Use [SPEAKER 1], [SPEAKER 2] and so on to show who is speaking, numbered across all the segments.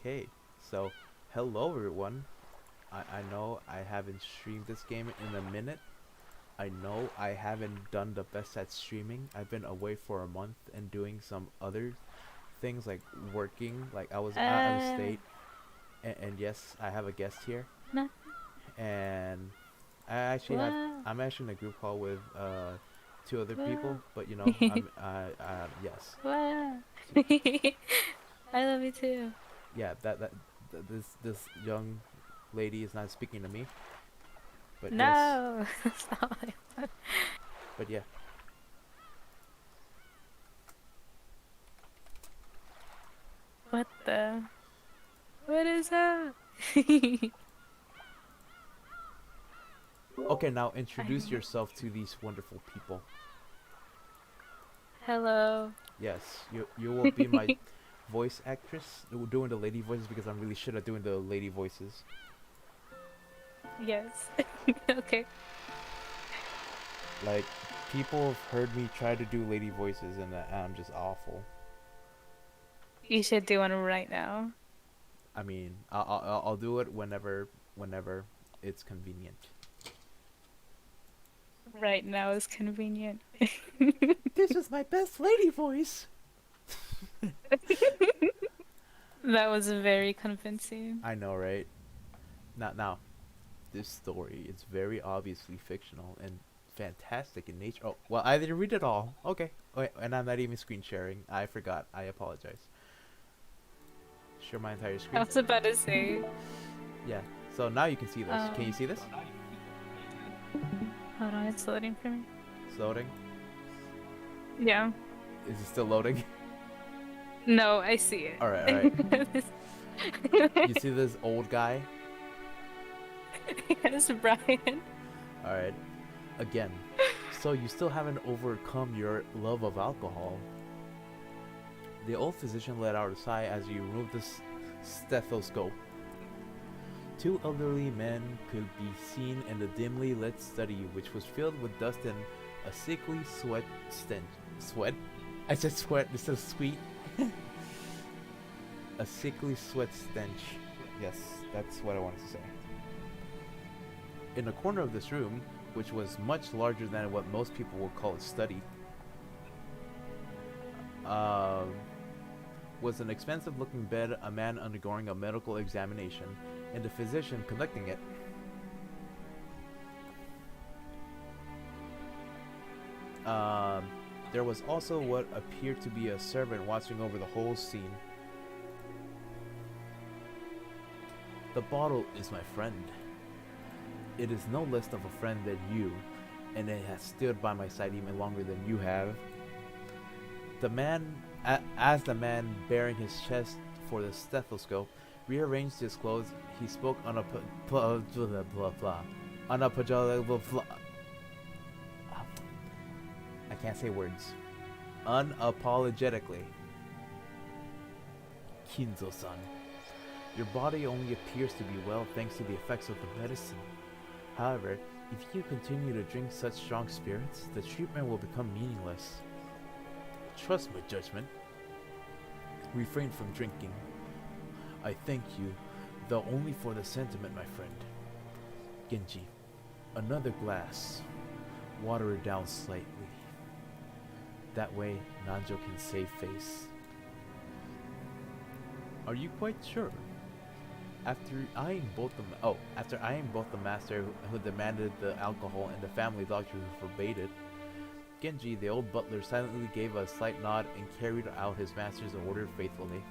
[SPEAKER 1] Okay, so hello everyone. I know I haven't streamed this game in a minute. I know I haven't done the best at streaming. I've been away for a month and doing some other things like working. Like I was out of
[SPEAKER 2] Uh,
[SPEAKER 1] state, and yes, I have a guest here,
[SPEAKER 2] no,
[SPEAKER 1] and I actually have.
[SPEAKER 2] what?
[SPEAKER 1] I'm actually in a group call with two other
[SPEAKER 2] What?
[SPEAKER 1] people, but yes.
[SPEAKER 2] What?
[SPEAKER 1] So,
[SPEAKER 2] I love you too.
[SPEAKER 1] yeah, this young lady is not speaking to me, but yes,
[SPEAKER 2] No, stop like that.
[SPEAKER 1] but yeah.
[SPEAKER 2] What the? What is that?
[SPEAKER 1] Okay, now
[SPEAKER 2] I
[SPEAKER 1] introduce
[SPEAKER 2] don't.
[SPEAKER 1] yourself to these wonderful people.
[SPEAKER 2] Hello.
[SPEAKER 1] Yes, you will be my voice actress doing the lady voices because I'm really shit at doing the lady voices.
[SPEAKER 2] Yes. Okay.
[SPEAKER 1] Like people have heard me try to do lady voices and I'm just awful.
[SPEAKER 2] You should do one right now.
[SPEAKER 1] I mean, I'll do it whenever it's convenient.
[SPEAKER 2] Right now is convenient.
[SPEAKER 1] This is my best lady voice.
[SPEAKER 2] That was very convincing.
[SPEAKER 1] I know, right? Now, this story is very obviously fictional and fantastic in nature. Oh, well, I didn't read it all. Okay. Wait, and I'm not even screen sharing. I forgot. I apologize. Share my entire
[SPEAKER 2] I
[SPEAKER 1] screen.
[SPEAKER 2] was about to say,
[SPEAKER 1] Yeah. So now you can see this. Can you
[SPEAKER 2] um,
[SPEAKER 1] see this?
[SPEAKER 2] hold on, it's loading for me.
[SPEAKER 1] It's loading.
[SPEAKER 2] Yeah.
[SPEAKER 1] Is it still loading?
[SPEAKER 2] No, I see
[SPEAKER 1] All right. All right.
[SPEAKER 2] it.
[SPEAKER 1] You see this old guy?
[SPEAKER 2] Yes, Brian.
[SPEAKER 1] All right. Again. So you still haven't overcome your love of alcohol. The old physician let out a sigh as he removed the stethoscope. Two elderly men could be seen in the dimly lit study, which was filled with dust and a sickly sweat stench. Sweat? I said sweat instead of sweet. A sickly sweat stench. Yes, that's what I wanted to say. In a corner of this room, which was much larger than what most people would call a study, um, was an expensive looking bed, a man undergoing a medical examination, and the physician conducting it. Um, there was also what appeared to be a servant watching over the whole scene. The bottle is my friend. It is no less of a friend than you, and it has stood by my side even longer than you have. The man, as the man bearing his chest for the stethoscope, rearranged his clothes, he spoke on a I can't say words. Unapologetically. Kinzo-san, your body only appears to be well thanks to the effects of the medicine. However, if you continue to drink such strong spirits, the treatment will become meaningless. Trust my judgment. Refrain from drinking. I thank you, though only for the sentiment, my friend. Genji, another glass. Water it down slightly. That way, Nanjo can save face. Are you quite sure? After eyeing both the master who demanded the alcohol and the family doctor who forbade it, Genji, the old butler, silently gave a slight nod and carried out his master's order faithfully.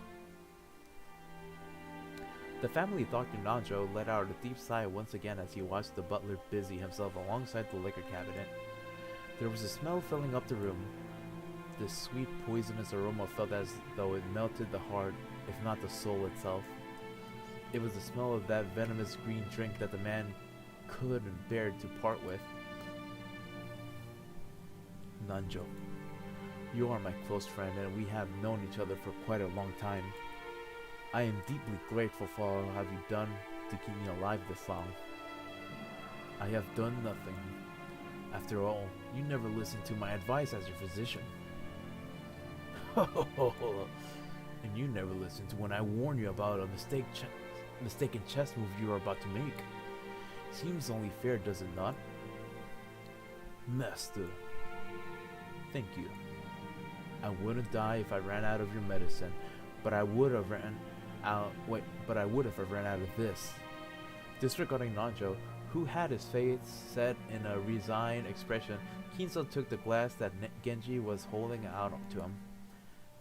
[SPEAKER 1] The family doctor Nanjo let out a deep sigh once again as he watched the butler busy himself alongside the liquor cabinet. There was a smell filling up the room. This sweet, poisonous aroma felt as though it melted the heart, if not the soul itself. It was the smell of that venomous green drink that the man couldn't bear to part with. Nanjo, you are my close friend and we have known each other for quite a long time. I am deeply grateful for all have you done to keep me alive this long. I have done nothing. After all, you never listened to my advice as your physician. And you never listened when I warned you about a mistaken chess move you are about to make. Seems only fair, does it not? Master. Thank you. I wouldn't die if I ran out of your medicine, but I would have ran out. Wait, but I would if I ran out of this. Disregarding Nanjo, who had his face set in a resigned expression, Kinzo took the glass that Genji was holding out to him.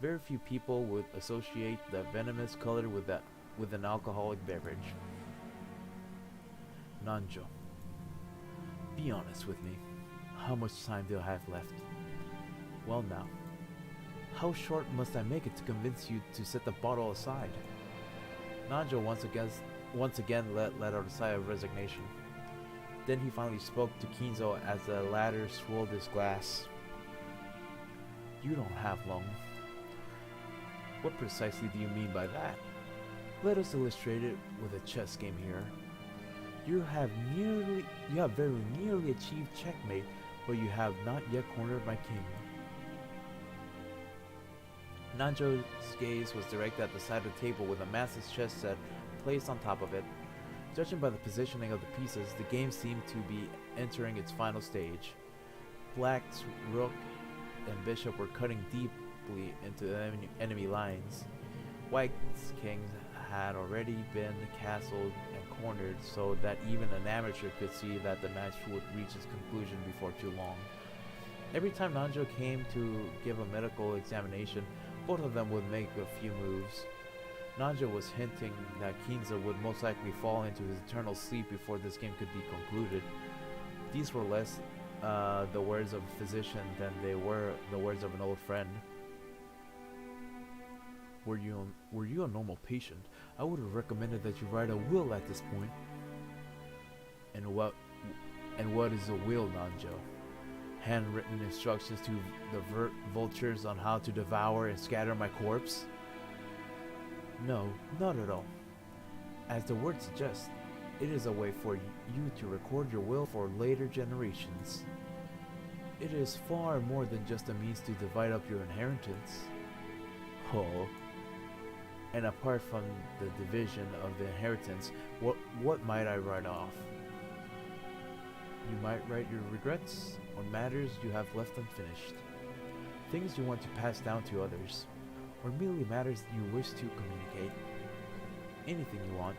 [SPEAKER 1] Very few people would associate the venomous color with an alcoholic beverage. Nanjo, be honest with me. How much time do I have left? Well now, how short must I make it to convince you to set the bottle aside? Nanjo once again let out a sigh of resignation. Then he finally spoke to Kinzo as the latter swirled his glass. You don't have long. What precisely do you mean by that? Let us illustrate it with a chess game here. You have very nearly achieved checkmate, but you have not yet cornered my king. Nanjo's gaze was directed at the side of the table with a massive chess set placed on top of it. Judging by the positioning of the pieces, the game seemed to be entering its final stage. Black's rook and bishop were cutting deeply into the enemy lines. White's kings had already been castled and cornered so that even an amateur could see that the match would reach its conclusion before too long. Every time Nanjo came to give a medical examination, both of them would make a few moves. Nanjo was hinting that Kinzo would most likely fall into his eternal sleep before this game could be concluded. These were less the words of a physician than they were the words of an old friend. Were you a normal patient, I would have recommended that you write a will at this point. And what is a will, Nanjo? Handwritten instructions to the vultures on how to devour and scatter my corpse? No, not at all. As the word suggests, it is a way for you to record your will for later generations. It is far more than just a means to divide up your inheritance. Oh. And apart from the division of the inheritance, what might I write off? You might write your regrets or matters you have left unfinished. Things you want to pass down to others, or merely matters you wish to communicate. Anything you want.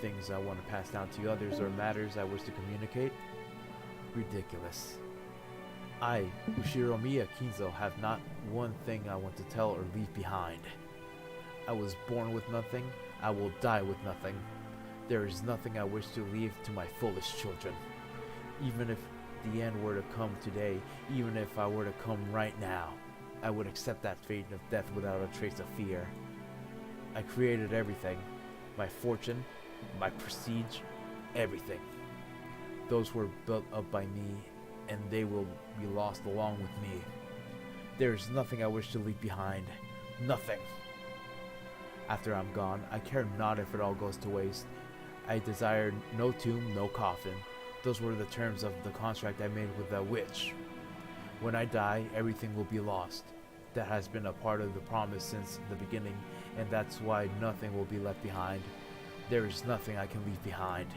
[SPEAKER 1] Things I want to pass down to others or matters I wish to communicate? Ridiculous. I, Ushiromiya Kinzo, have not one thing I want to tell or leave behind. I was born with nothing, I will die with nothing. There is nothing I wish to leave to my foolish children. Even if the end were to come today, even if I were to come right now, I would accept that fate of death without a trace of fear. I created everything. My fortune, my prestige, everything. Those were built up by me, and they will be lost along with me. There is nothing I wish to leave behind. Nothing. After I'm gone, I care not if it all goes to waste. I desire no tomb, no coffin. Those were the terms of the contract I made with the witch. When I die, everything will be lost. That has been a part of the promise since the beginning, and that's why nothing will be left behind. There is nothing I can leave behind.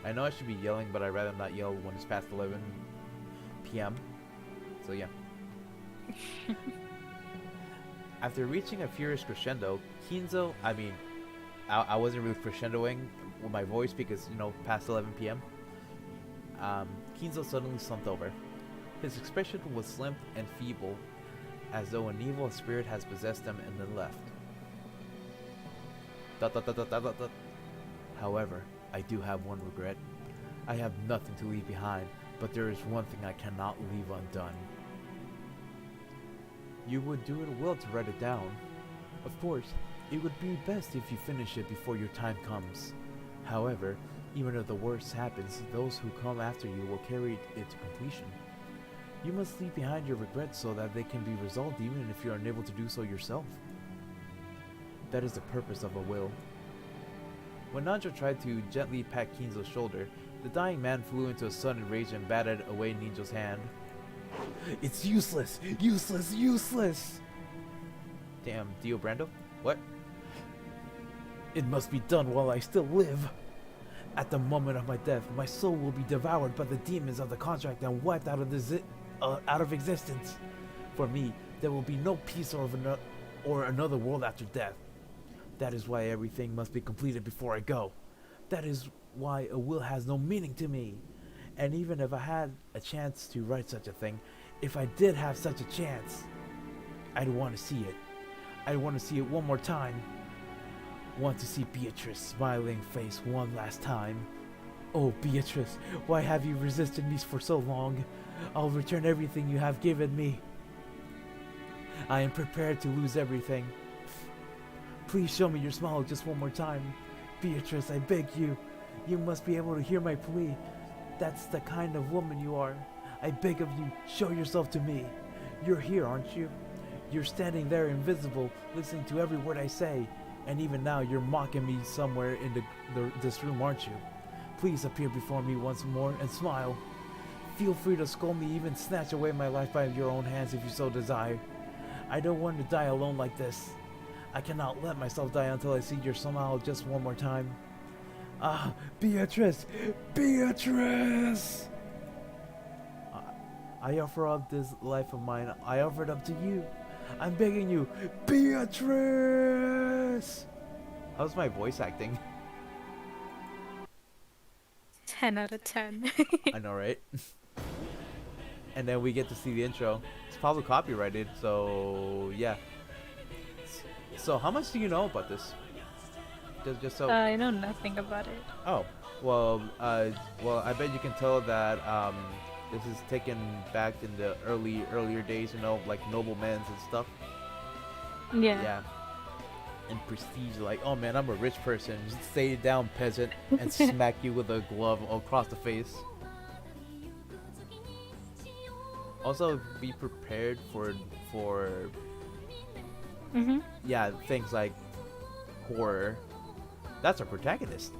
[SPEAKER 1] I know I should be yelling, but I'd rather not yell when it's past 11 p.m. So yeah. After reaching a furious crescendo, Kinzo, I wasn't really crescendoing with my voice because, past 11 p.m. Kinzo suddenly slumped over. His expression was slim and feeble, as though an evil spirit has possessed him and then left. However, I do have one regret. I have nothing to leave behind, but there is one thing I cannot leave undone. You would do it well to write it down. Of course, it would be best if you finish it before your time comes. However, even if the worst happens, those who come after you will carry it to completion. You must leave behind your regrets so that they can be resolved even if you are unable to do so yourself. That is the purpose of a will. When Nanjo tried to gently pat Kinzo's shoulder, the dying man flew into a sudden rage and batted away Ninjo's hand. It's useless! Useless! Useless! Damn, Dio Brando? What? It must be done while I still live. At the moment of my death, my soul will be devoured by the demons of the contract and wiped out of existence. For me, there will be no peace or another world after death. That is why everything must be completed before I go. That is why a will has no meaning to me. And even if I had a chance to write such a thing, if I did have such a chance, I'd want to see it. I'd want to see it one more time. Want to see Beatrice's smiling face one last time. Oh, Beatrice, why have you resisted me for so long? I'll return everything you have given me. I am prepared to lose everything. Please show me your smile just one more time. Beatrice, I beg you. You must be able to hear my plea. That's the kind of woman you are. I beg of you, show yourself to me. You're here, aren't you? You're standing there invisible, listening to every word I say. And even now, you're mocking me somewhere in this room, aren't you? Please appear before me once more and smile. Feel free to scold me, even snatch away my life by your own hands if you so desire. I don't want to die alone like this. I cannot let myself die until I see your smile just one more time. Ah, Beatrice! Beatrice! I offer up this life of mine. I offer it up to you. I'm begging you, Beatrice! How's my voice acting?
[SPEAKER 2] 10 out of 10.
[SPEAKER 1] I know, right? And then we get to see the intro. It's probably copyrighted, so yeah. So how much do you know about this? Just so.
[SPEAKER 2] I know nothing about it.
[SPEAKER 1] Oh, well, I bet you can tell that this is taken back in the earlier days, you know, like noblemen's and stuff.
[SPEAKER 2] Yeah.
[SPEAKER 1] Yeah. And prestige, like, oh man, I'm a rich person. Just stay down, peasant, and smack you with a glove across the face. Also, be prepared for yeah, things like horror. That's our protagonist.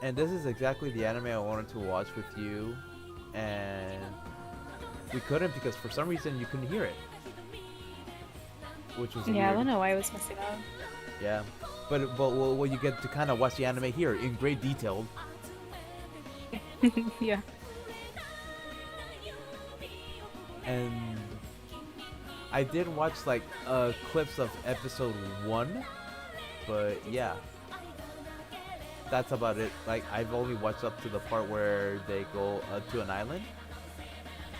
[SPEAKER 1] And this is exactly the anime I wanted to watch with you, and we couldn't because for some reason you couldn't hear it, which was
[SPEAKER 2] Yeah,
[SPEAKER 1] weird.
[SPEAKER 2] I don't know why I was missing out.
[SPEAKER 1] Yeah, but well, you get to kind of watch the anime here in great detail.
[SPEAKER 2] Yeah.
[SPEAKER 1] And I did watch like clips of episode 1, but yeah, that's about it. Like, I've only watched up to the part where they go to an island,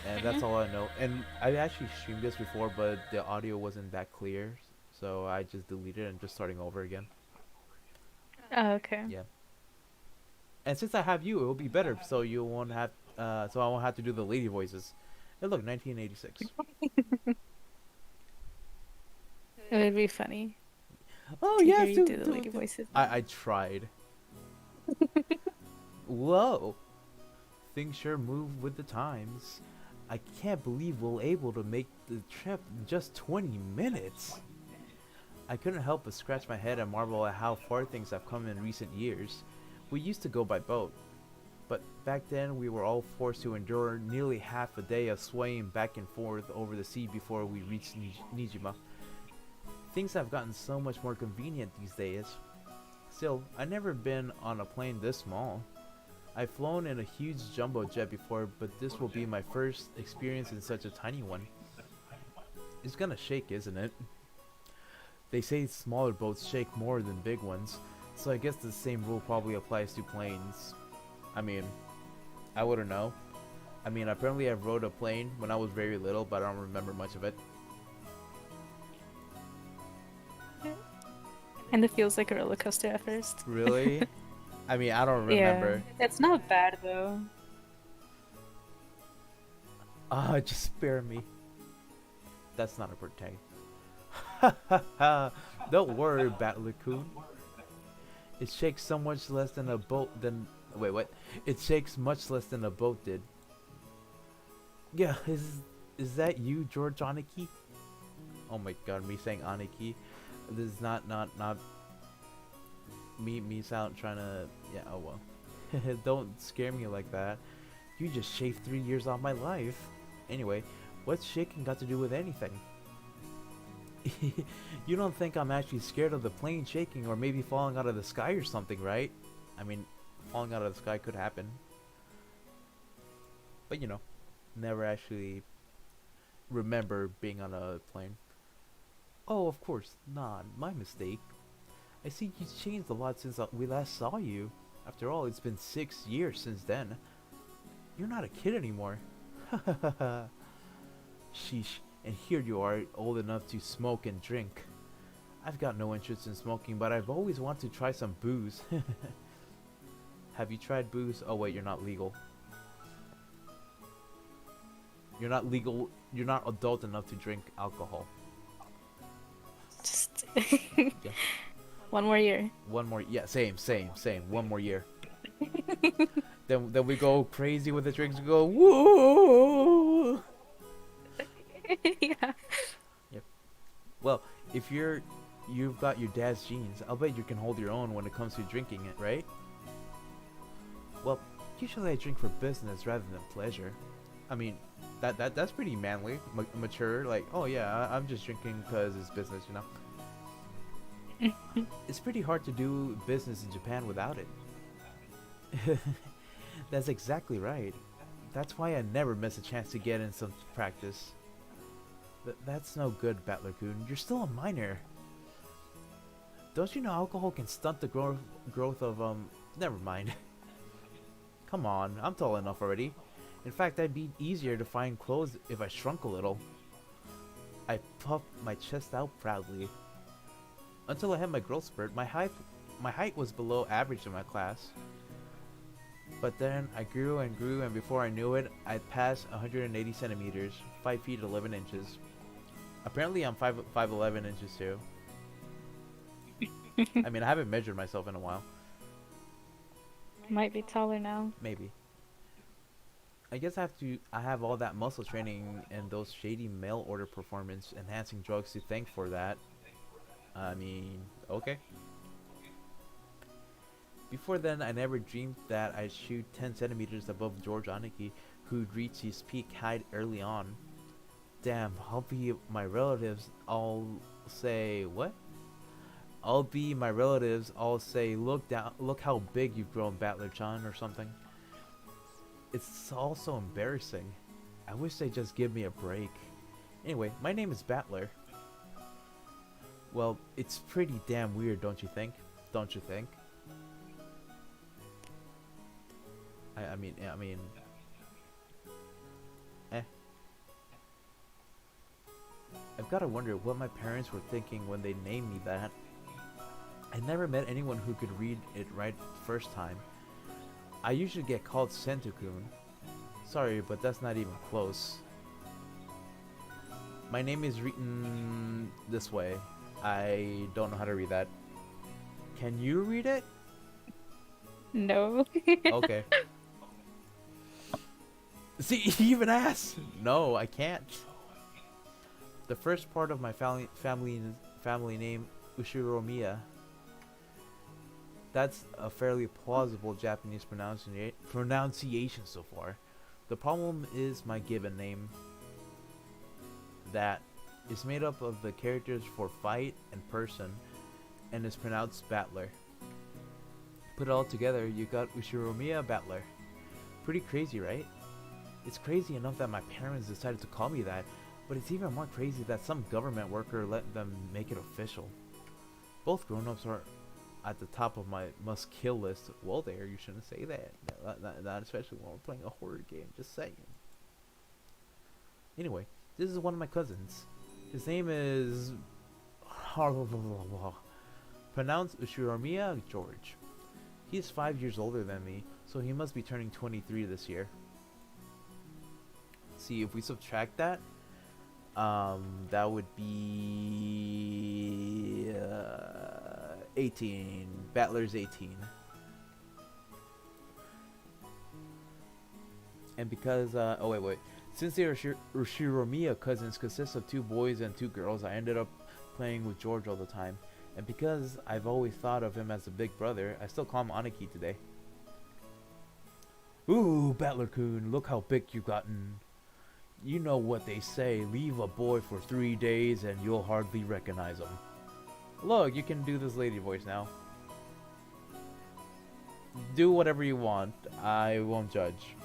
[SPEAKER 1] and that's all I know. And I actually streamed this before, but the audio wasn't that clear, so I just deleted it and just starting over again.
[SPEAKER 2] Oh, okay.
[SPEAKER 1] Yeah. And since I have you, it will be better, so you won't have so I won't have to do the lady voices. Hey, look, 1986.
[SPEAKER 2] It would be funny.
[SPEAKER 1] Oh
[SPEAKER 2] to
[SPEAKER 1] yeah,
[SPEAKER 2] hear you do the lady voices.
[SPEAKER 1] I tried. Whoa, things sure move with the times. I can't believe we're able to make the trip in just 20 minutes. I couldn't help but scratch my head and marvel at how far things have come in recent years. We used to go by boat, but back then we were all forced to endure nearly half a day of swaying back and forth over the sea before we reached Nijima. Things have gotten so much more convenient these days. Still, I've never been on a plane this small. I've flown in a huge jumbo jet before, but this will be my first experience in such a tiny one. It's gonna shake, isn't it? They say smaller boats shake more than big ones, so I guess the same rule probably applies to planes. I mean, I wouldn't know. I mean, apparently I rode a plane when I was very little, but I don't remember much of it.
[SPEAKER 2] And it feels like a roller coaster at first.
[SPEAKER 1] Really? I mean, I don't remember.
[SPEAKER 2] Yeah, it's not bad though.
[SPEAKER 1] Ah, just spare me. That's not a protect. Ha ha ha! Don't worry, Battler-kun. It shakes so much less than a boat than. Wait, what? It shakes much less than a boat did. Yeah, is that you, George Aniki? Oh my god, me saying Aniki. This is not. me sound trying to, yeah, oh well. Don't scare me like that. You just shaved 3 years off my life. Anyway, what's shaking got to do with anything? You don't think I'm actually scared of the plane shaking or maybe falling out of the sky or something, right? I mean, falling out of the sky could happen. But you know, never actually remember being on a plane. Oh, of course, not my mistake. I see you've changed a lot since we last saw you. After all, it's been 6 years since then. You're not a kid anymore. Sheesh, and here you are, old enough to smoke and drink. I've got no interest in smoking, but I've always wanted to try some booze. Have you tried booze? Oh wait, you're not legal. You're not legal, you're not adult enough to drink alcohol.
[SPEAKER 2] Just
[SPEAKER 1] Yeah.
[SPEAKER 2] one more year.
[SPEAKER 1] One more, yeah, same. One more year. Then we go crazy with the drinks. We go woo.
[SPEAKER 2] Yeah.
[SPEAKER 1] Yep. Well, if you've got your dad's genes, I'll bet you can hold your own when it comes to drinking it, right? Well, usually I drink for business rather than pleasure. I mean, that's pretty manly, mature. Like, oh yeah, I'm just drinking because it's business, you know. It's pretty hard to do business in Japan without it. That's exactly right. That's why I never miss a chance to get in some practice. That's no good, Battler-kun. You're still a minor. Don't you know alcohol can stunt the growth of, never mind. Come on, I'm tall enough already. In fact, I'd be easier to find clothes if I shrunk a little. I puffed my chest out proudly. Until I had my growth spurt, my height was below average in my class. But then I grew and grew, and before I knew it, I'd passed 180 centimeters, 5 feet 11 inches. Apparently I'm 5'11 inches too. I mean, I haven't measured myself in a while.
[SPEAKER 2] Might be taller now.
[SPEAKER 1] Maybe. I guess I have all that muscle training and those shady mail order performance enhancing drugs to thank for that. I mean, okay. Before then, I never dreamed that I'd shoot 10 centimeters above George Aniki, who'd reached his peak height early on. Damn, I'll be my relatives all say, what? I'll be my relatives all say, look how big you've grown, Battler-chan, or something. It's all so embarrassing. I wish they'd just give me a break. Anyway, my name is Battler. Well, it's pretty damn weird, don't you think? Don't you think? I mean, I've gotta wonder what my parents were thinking when they named me that. I never met anyone who could read it right first time. I usually get called Sentukun. Sorry, but that's not even close. My name is written this way. I don't know how to read that. Can you read it?
[SPEAKER 2] No.
[SPEAKER 1] Okay. See, he even asked. No, I can't. The first part of my family name, Ushiromiya. That's a fairly plausible Japanese pronunciation so far. The problem is my given name. That is made up of the characters for fight and person, and is pronounced Battler. Put it all together, you got Ushiromiya Battler. Pretty crazy, right? It's crazy enough that my parents decided to call me that, but it's even more crazy that some government worker let them make it official. Both grown-ups are at the top of my must-kill list. Well, there, you shouldn't say that. Not especially when we're playing a horror game, just saying. Anyway, this is one of my cousins. His name is... pronounced Ushiromiya George. He is 5 years older than me, so he must be turning 23 this year. See, if we subtract that, that would be 18. Battler's 18. And because, oh wait. Since they are Ushiromiya cousins consist of 2 boys and 2 girls, I ended up playing with George all the time. And because I've always thought of him as a big brother, I still call him Aniki today. Ooh, Battler-kun, look how big you've gotten. You know what they say, leave a boy for 3 days and you'll hardly recognize him. Look, you can do this lady voice now. Do whatever you want, I won't judge.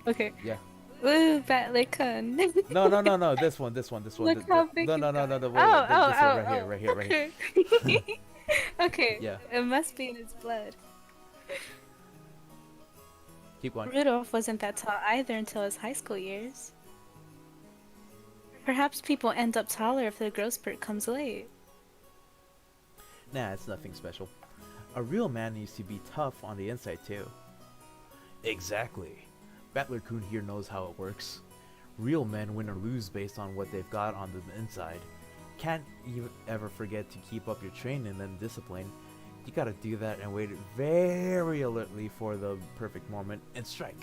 [SPEAKER 2] Okay.
[SPEAKER 1] Yeah.
[SPEAKER 2] Ooh, Batley-kun.
[SPEAKER 1] No, this one.
[SPEAKER 2] Look how big
[SPEAKER 1] No,
[SPEAKER 2] you
[SPEAKER 1] no, no,
[SPEAKER 2] got.
[SPEAKER 1] no, no, wait,
[SPEAKER 2] Oh, oh,
[SPEAKER 1] this one,
[SPEAKER 2] oh,
[SPEAKER 1] right here,
[SPEAKER 2] oh.
[SPEAKER 1] right here.
[SPEAKER 2] Okay. Okay.
[SPEAKER 1] Yeah,
[SPEAKER 2] It must be in his blood.
[SPEAKER 1] keep going.
[SPEAKER 2] Rudolph wasn't that tall either until his high school years. Perhaps people end up taller if the growth spurt comes late.
[SPEAKER 1] Nah, it's nothing special. A real man needs to be tough on the inside too. Exactly. Battler-kun here knows how it works. Real men win or lose based on what they've got on the inside. Can't even ever forget to keep up your training and discipline. You gotta do that and wait very alertly for the perfect moment and strike.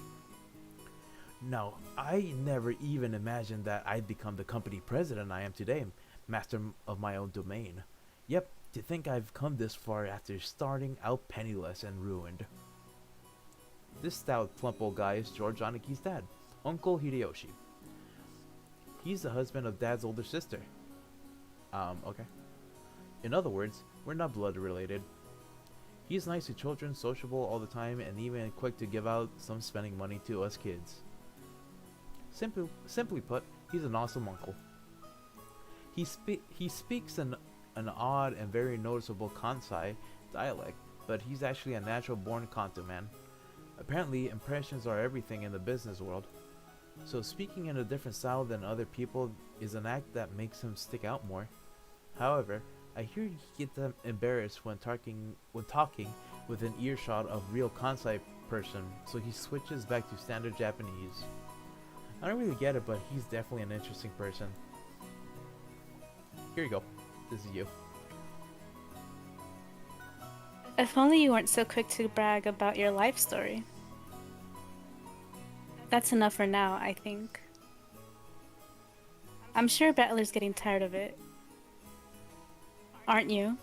[SPEAKER 1] No, I never even imagined that I'd become the company president I am today, master of my own domain. Yep, to think I've come this far after starting out penniless and ruined. This stout, plump old guy is George Aniki's dad, Uncle Hideyoshi. He's the husband of Dad's older sister. Okay. In other words, we're not blood related. He's nice to children, sociable all the time, and even quick to give out some spending money to us kids. Simply put, he's an awesome uncle. He speaks an odd and very noticeable Kansai dialect, but he's actually a natural-born Kanto man. Apparently, impressions are everything in the business world. So speaking in a different style than other people is an act that makes him stick out more. However, I hear he gets embarrassed when talking with an earshot of real Kansai person, so he switches back to standard Japanese. I don't really get it, but he's definitely an interesting person. Here you go. This is you.
[SPEAKER 2] If only you weren't so quick to brag about your life story. That's enough for now, I think. I'm sure Battler's getting tired of it. Aren't you?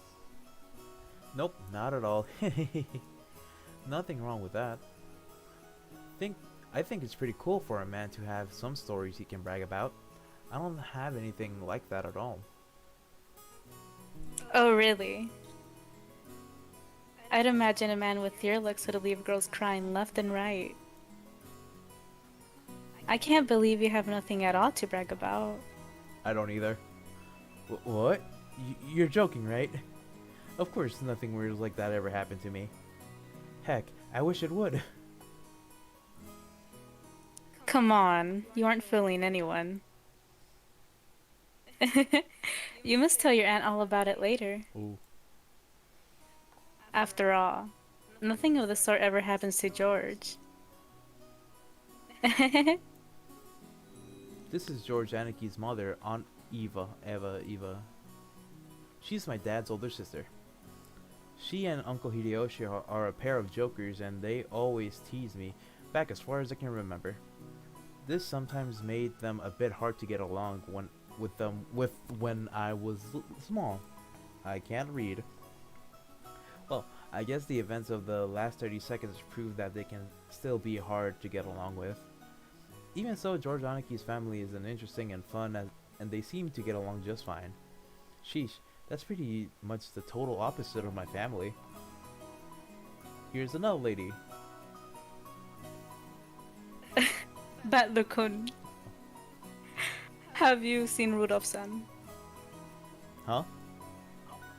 [SPEAKER 1] Nope, not at all. Nothing wrong with that. I think it's pretty cool for a man to have some stories he can brag about. I don't have anything like that at all.
[SPEAKER 2] Oh, really? I'd imagine a man with your looks would leave girls crying left and right. I can't believe you have nothing at all to brag about.
[SPEAKER 1] I don't either. What? You're joking, right? Of course nothing weird like that ever happened to me. Heck, I wish it would.
[SPEAKER 2] Come on, you aren't fooling anyone. You must tell your aunt all about it later.
[SPEAKER 1] Ooh.
[SPEAKER 2] After all, nothing of the sort ever happens to George.
[SPEAKER 1] This is George Aniki's mother, Aunt Eva. She's my dad's older sister. She and Uncle Hideyoshi are a pair of jokers, and they always tease me, back as far as I can remember. This sometimes made them a bit hard to get along when I was small. I can't read. Well, I guess the events of the last 30 seconds prove that they can still be hard to get along with. Even so, George Aniki's family is an interesting and fun, and they seem to get along just fine. Sheesh, that's pretty much the total opposite of my family. Here's another lady.
[SPEAKER 2] Battler-kun. Have you seen Rudolph-san?
[SPEAKER 1] Huh?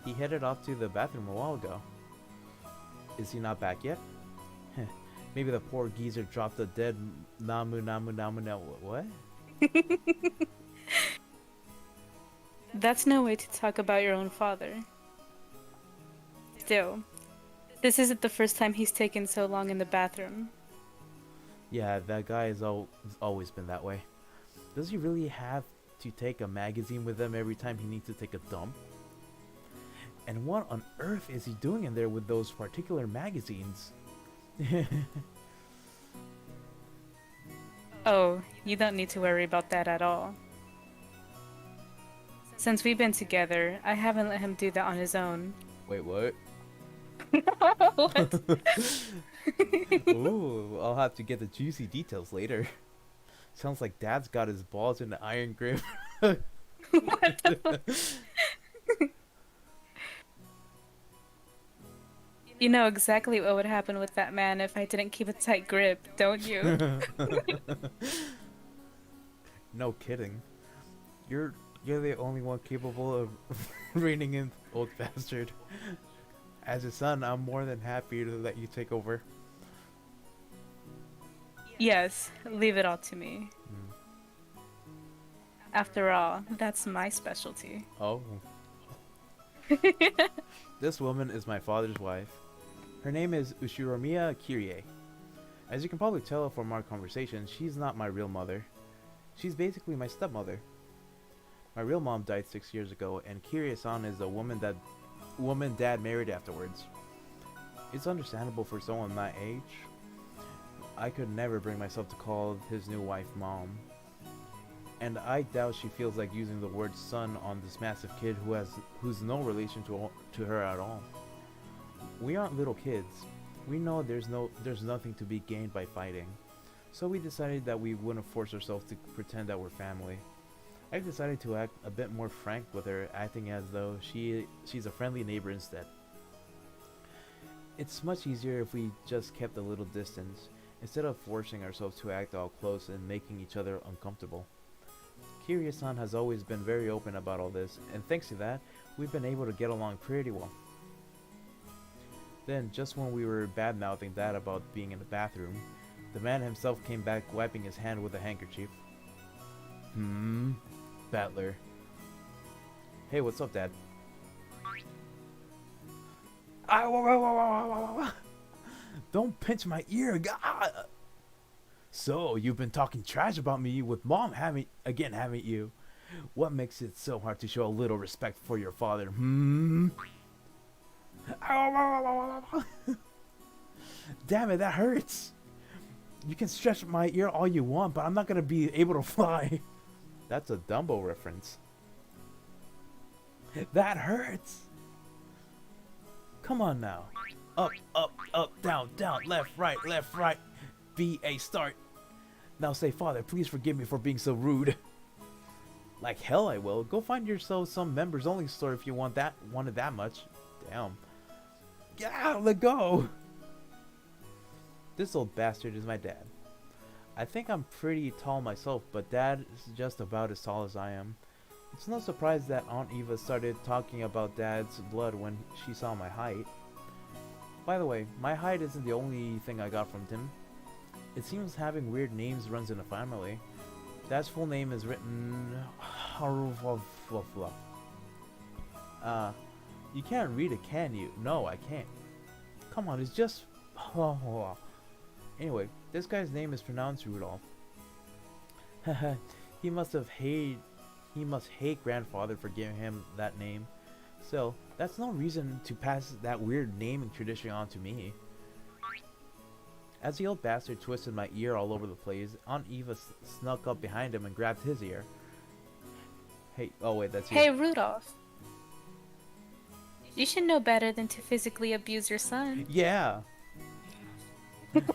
[SPEAKER 1] He headed off to the bathroom a while ago. Is he not back yet? Maybe the poor geezer dropped the dead Namu. What?
[SPEAKER 2] That's no way to talk about your own father. Still, this isn't the first time he's taken so long in the bathroom.
[SPEAKER 1] Yeah, that guy has always been that way. Does he really have to take a magazine with him every time he needs to take a dump? And what on earth is he doing in there with those particular magazines?
[SPEAKER 2] Oh, you don't need to worry about that at all. Since we've been together, I haven't let him do that on his own.
[SPEAKER 1] Wait, what?
[SPEAKER 2] What?
[SPEAKER 1] Ooh, I'll have to get the juicy details later. Sounds like Dad's got his balls in the iron grip.
[SPEAKER 2] What the fuck? You know exactly what would happen with that man if I didn't keep a tight grip, don't you?
[SPEAKER 1] No kidding. You're you're the only one capable of reining in old bastard. As a son, I'm more than happy to let you take over.
[SPEAKER 2] Yes, leave it all to me.
[SPEAKER 1] Mm.
[SPEAKER 2] After all, that's my specialty.
[SPEAKER 1] Oh. This woman is my father's wife. Her name is Ushiromiya Kirie. As you can probably tell from our conversation, she's not my real mother. She's basically my stepmother. My real mom died 6 years ago, and Kirie-san is the woman Dad married afterwards. It's understandable for someone my age. I could never bring myself to call his new wife Mom. And I doubt she feels like using the word son on this massive kid who's no relation to her at all. We aren't little kids. We know there's nothing to be gained by fighting. So we decided that we wouldn't force ourselves to pretend that we're family. I decided to act a bit more frank with her, acting as though she's a friendly neighbor instead. It's much easier if we just kept a little distance, instead of forcing ourselves to act all close and making each other uncomfortable. Kirie-san has always been very open about all this, and thanks to that, we've been able to get along pretty well. Then, just when we were bad-mouthing Dad about being in the bathroom, the man himself came back wiping his hand with a handkerchief. Battler. Hey, what's up, Dad? Don't pinch my ear, God! So, you've been talking trash about me with Mom, haven't you? What makes it so hard to show a little respect for your father, Damn it, that hurts! You can stretch my ear all you want, but I'm not gonna be able to fly. That's a Dumbo reference. That hurts! Come on now. Up, up, up, down, down, left, right, B, A, start. Now say, Father, please forgive me for being so rude. Like hell I will. Go find yourself some members only store if you wanted that much. Damn. Yeah, let go! This old bastard is my dad. I think I'm pretty tall myself, but Dad is just about as tall as I am. It's no surprise that Aunt Eva started talking about Dad's blood when she saw my height. By the way, my height isn't the only thing I got from Tim. It seems having weird names runs in the family. Dad's full name is written... you can't read it, can you? No, I can't. Come on, it's just... Anyway, this guy's name is pronounced Rudolph. He must hate grandfather for giving him that name. So, that's no reason to pass that weird naming tradition on to me. As the old bastard twisted my ear all over the place, Aunt Eva snuck up behind him and grabbed his ear. Hey, oh wait, that's you.
[SPEAKER 2] Hey, Rudolph. You should know better than to physically abuse your son.
[SPEAKER 1] Yeah.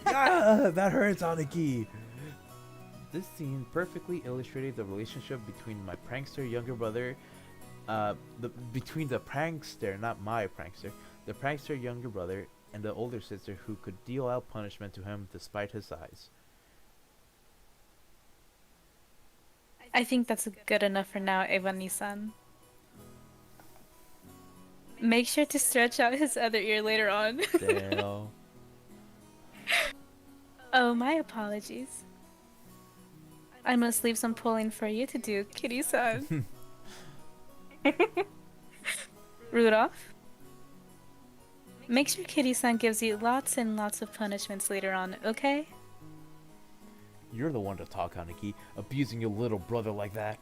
[SPEAKER 1] Ah, that hurts, Aniki. This scene perfectly illustrated the relationship between my prankster younger brother, between the prankster, not my prankster, the prankster younger brother, and the older sister who could deal out punishment to him despite his size.
[SPEAKER 2] I think that's good enough for now, Evani-san. Make sure to stretch out his other ear later on.
[SPEAKER 1] Damn.
[SPEAKER 2] Oh, my apologies. I must leave some pulling for you to do, Kitty-san. Rudolph? Make sure Kitty-san gives you lots and lots of punishments later on, okay?
[SPEAKER 1] You're the one to talk, Haneki, abusing your little brother like that.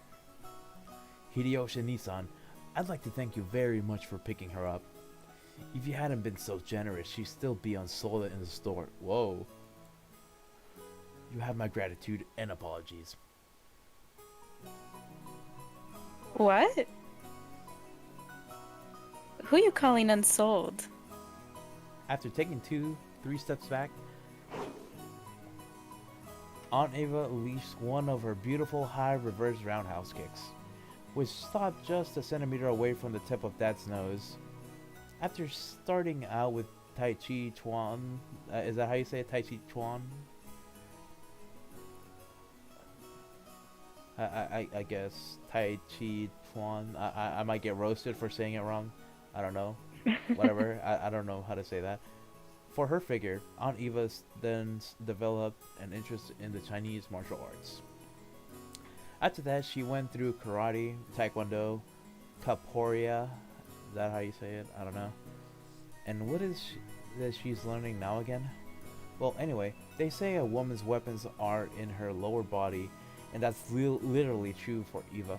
[SPEAKER 1] Hideyoshi Nissan, I'd like to thank you very much for picking her up. If you hadn't been so generous, she'd still be unsold in the store. Whoa. You have my gratitude and apologies.
[SPEAKER 2] What? Who you calling unsold?
[SPEAKER 1] After taking 3 steps back, Aunt Ava unleashed one of her beautiful high reverse roundhouse kicks, which stopped just a centimeter away from the tip of Dad's nose. After starting out with Tai Chi Chuan, is that how you say it? Tai Chi Chuan? I guess Tai Chi Chuan. I might get roasted for saying it wrong. I don't know. Whatever. I don't know how to say that. For her figure, Aunt Eva then developed an interest in the Chinese martial arts. After that, she went through karate, taekwondo, capoeira. Is that how you say it? I don't know. And what is that she's learning now again? Well, anyway, they say a woman's weapons are in her lower body, and that's literally true for Eva.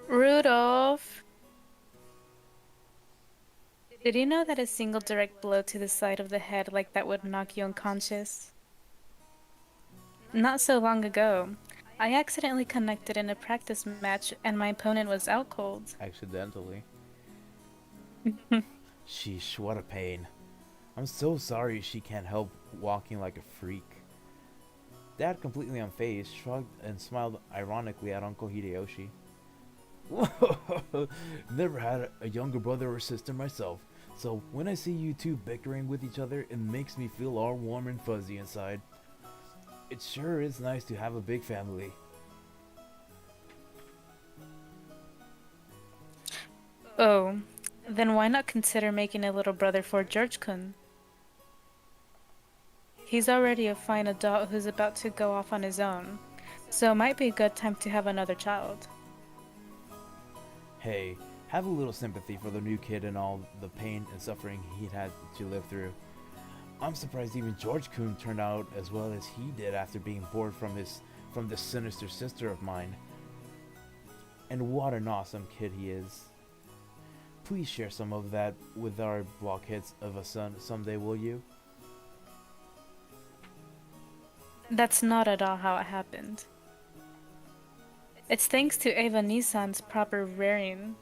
[SPEAKER 2] Rudolph! Did you know that a single direct blow to the side of the head like that would knock you unconscious? Not so long ago, I accidentally connected in a practice match and my opponent was out cold.
[SPEAKER 1] Accidentally. Sheesh, what a pain. I'm so sorry she can't help walking like a freak. Dad, completely unfazed, shrugged and smiled ironically at Uncle Hideyoshi. Never had a younger brother or sister myself, so when I see you two bickering with each other, it makes me feel all warm and fuzzy inside. It sure is nice to have a big family.
[SPEAKER 2] Oh, then why not consider making a little brother for George-kun? He's already a fine adult who's about to go off on his own, so it might be a good time to have another child.
[SPEAKER 1] Hey, have a little sympathy for the new kid and all the pain and suffering he'd had to live through. I'm surprised even George-kun turned out as well as he did after being bored from this sinister sister of mine. And what an awesome kid he is. Please share some of that with our blockheads of a son someday, will you?
[SPEAKER 2] That's not at all how it happened. It's thanks to Eva Nissan's proper rearing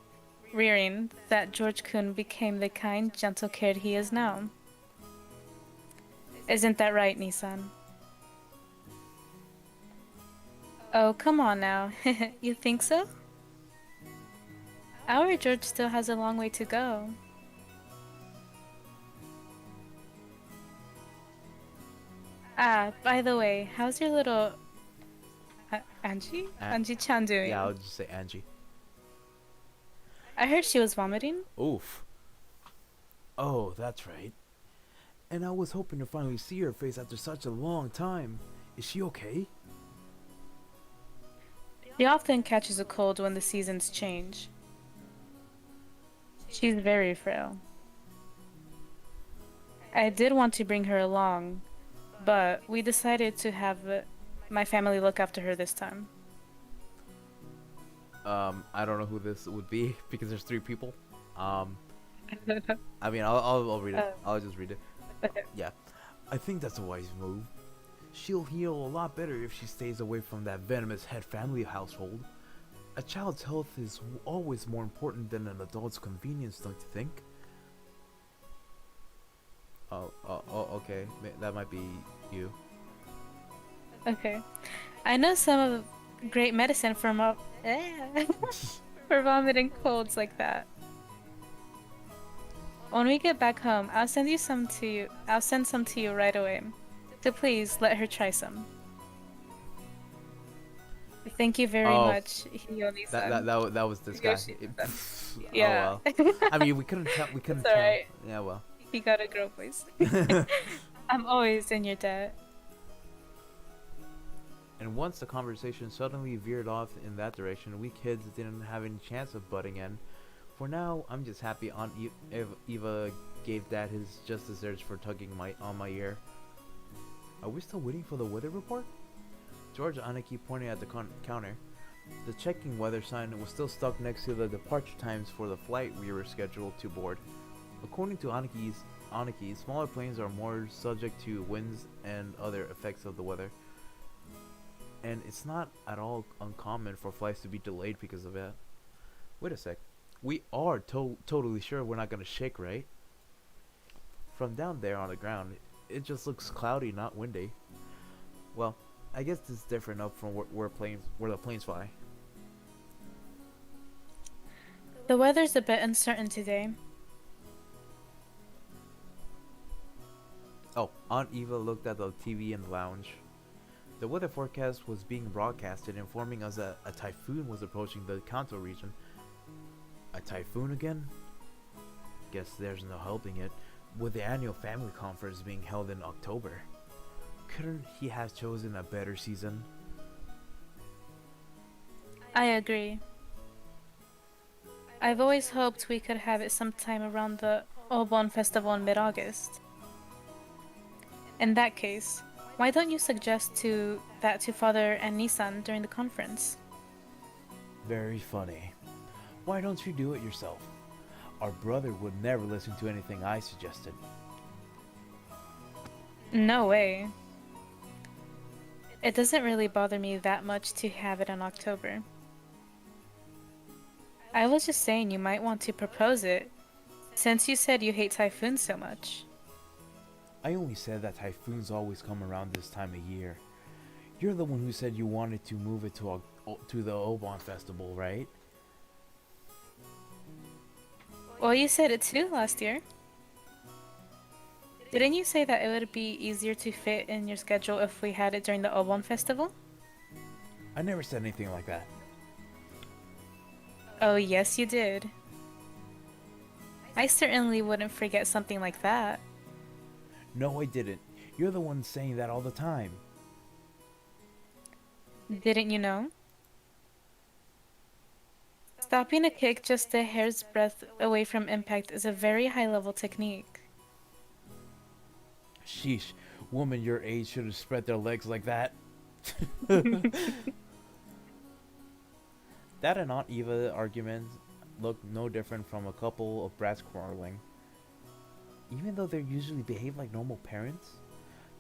[SPEAKER 2] that George-kun became the kind, gentle kid he is now. Isn't that right, Nissan? Oh, come on now. You think so? Our George still has a long way to go. Ah, by the way, how's your little... Angie? Angie-chan doing?
[SPEAKER 1] Yeah, I'll just say Angie.
[SPEAKER 2] I heard she was vomiting.
[SPEAKER 1] Oof. Oh, that's right. And I was hoping to finally see her face after such a long time. Is she okay?
[SPEAKER 2] She often catches a cold when the seasons change. She's very frail. I did want to bring her along, but we decided to have my family look after her this time.
[SPEAKER 1] I don't know who this would be because there's 3 people. I mean, I'll read it. I'll just read it.
[SPEAKER 2] Okay.
[SPEAKER 1] Yeah, I think that's a wise move. She'll heal a lot better if she stays away from that venomous head family household. A child's health is always more important than an adult's convenience, don't you think? Oh, okay. That might be you.
[SPEAKER 2] Okay. I know some of great medicine for for vomiting colds like that. When we get back home, I'll send some to you right away. So please let her try some. Thank you very much, Hioni-san.
[SPEAKER 1] That was this guy.
[SPEAKER 2] Yeah.
[SPEAKER 1] Oh well. I mean, we couldn't tell.
[SPEAKER 2] It's alright.
[SPEAKER 1] Yeah, well.
[SPEAKER 2] He got a girl voice. I'm always in your debt.
[SPEAKER 1] And once the conversation suddenly veered off in that direction, we kids didn't have any chance of butting in. For now, I'm just happy Aunt Eva gave Dad his just desserts for tugging on my ear. Are we still waiting for the weather report? George Aniki pointed at the counter. The checking weather sign was still stuck next to the departure times for the flight we were scheduled to board. According to Aniki, smaller planes are more subject to winds and other effects of the weather. And it's not at all uncommon for flights to be delayed because of it. Wait a sec. We are totally sure we're not gonna shake, right? From down there on the ground, it just looks cloudy, not windy. Well, I guess it's different up from where the planes fly.
[SPEAKER 2] The weather's a bit uncertain today.
[SPEAKER 1] Oh, Aunt Eva looked at the TV in the lounge. The weather forecast was being broadcasted, informing us that a typhoon was approaching the Kanto region. A typhoon again? Guess there's no helping it, with the annual family conference being held in October. Couldn't he have chosen a better season?
[SPEAKER 2] I agree. I've always hoped we could have it sometime around the Obon festival in mid-August. In that case, why don't you suggest that to Father and Nissan during the conference?
[SPEAKER 1] Very funny. Why don't you do it yourself? Our brother would never listen to anything I suggested.
[SPEAKER 2] No way. It doesn't really bother me that much to have it in October. I was just saying you might want to propose it, since you said you hate typhoons so much.
[SPEAKER 1] I only said that typhoons always come around this time of year. You're the one who said you wanted to move it to the Obon festival, right?
[SPEAKER 2] Well, you said it too last year. Didn't you say that it would be easier to fit in your schedule if we had it during the Obon festival?
[SPEAKER 1] I never said anything like that.
[SPEAKER 2] Oh, yes, you did. I certainly wouldn't forget something like that.
[SPEAKER 1] No, I didn't. You're the one saying that all the time.
[SPEAKER 2] Didn't you know? Stopping a kick just a hair's breadth away from impact is a very high-level technique.
[SPEAKER 1] Sheesh, women your age should have spread their legs like that. That and Aunt Eva arguments look no different from a couple of brats quarreling. Even though they usually behave like normal parents,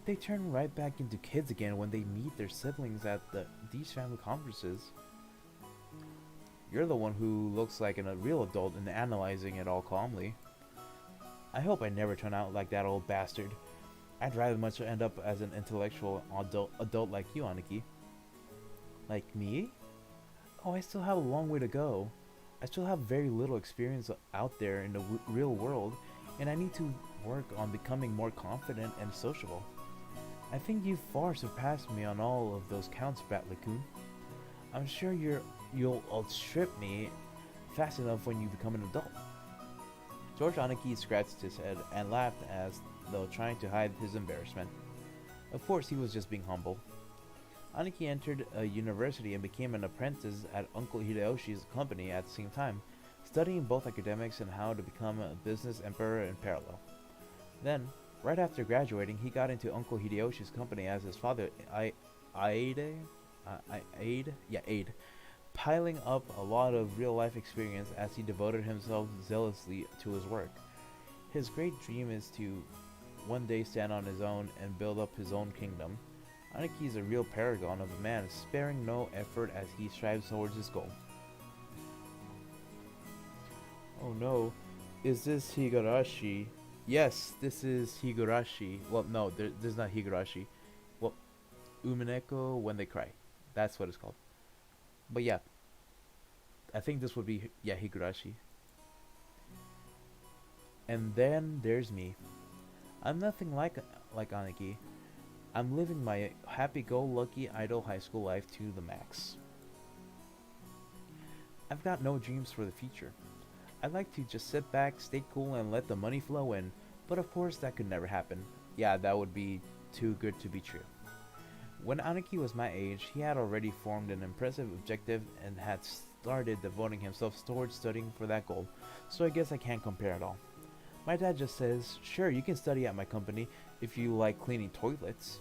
[SPEAKER 1] they turn right back into kids again when they meet their siblings at these family conferences. You're the one who looks like a real adult and analyzing it all calmly. I hope I never turn out like that old bastard. I'd rather much end up as an intellectual adult like you, Aniki. Like me? Oh, I still have a long way to go. I still have very little experience out there in the real world, and I need to work on becoming more confident and sociable. I think you've far surpassed me on all of those counts, Bratly-kun. I'm sure you'll outstrip me fast enough when you become an adult. George Aniki scratched his head and laughed as though trying to hide his embarrassment. Of course, he was just being humble. Aniki entered a university and became an apprentice at Uncle Hideyoshi's company at the same time, studying both academics and how to become a business emperor in parallel. Then, right after graduating, he got into Uncle Hideyoshi's company as his father aide, piling up a lot of real-life experience as he devoted himself zealously to his work. His great dream is to one day stand on his own and build up his own kingdom. Aniki is a real paragon of a man sparing no effort as he strives towards his goal. Oh no, is this Higurashi? Yes, this is Higurashi. Well, no, this is not Higurashi. Well, Umineko when they cry. That's what it's called. But yeah, I think this would be, yeah, Higurashi. And then there's me. I'm nothing like Aniki. I'm living my happy-go-lucky idle high school life to the max. I've got no dreams for the future. I'd like to just sit back, stay cool, and let the money flow in, but of course that could never happen. Yeah, that would be too good to be true. When Aniki was my age, he had already formed an impressive objective and had started devoting himself towards studying for that goal, so I guess I can't compare at all. My dad just says, sure, you can study at my company if you like cleaning toilets.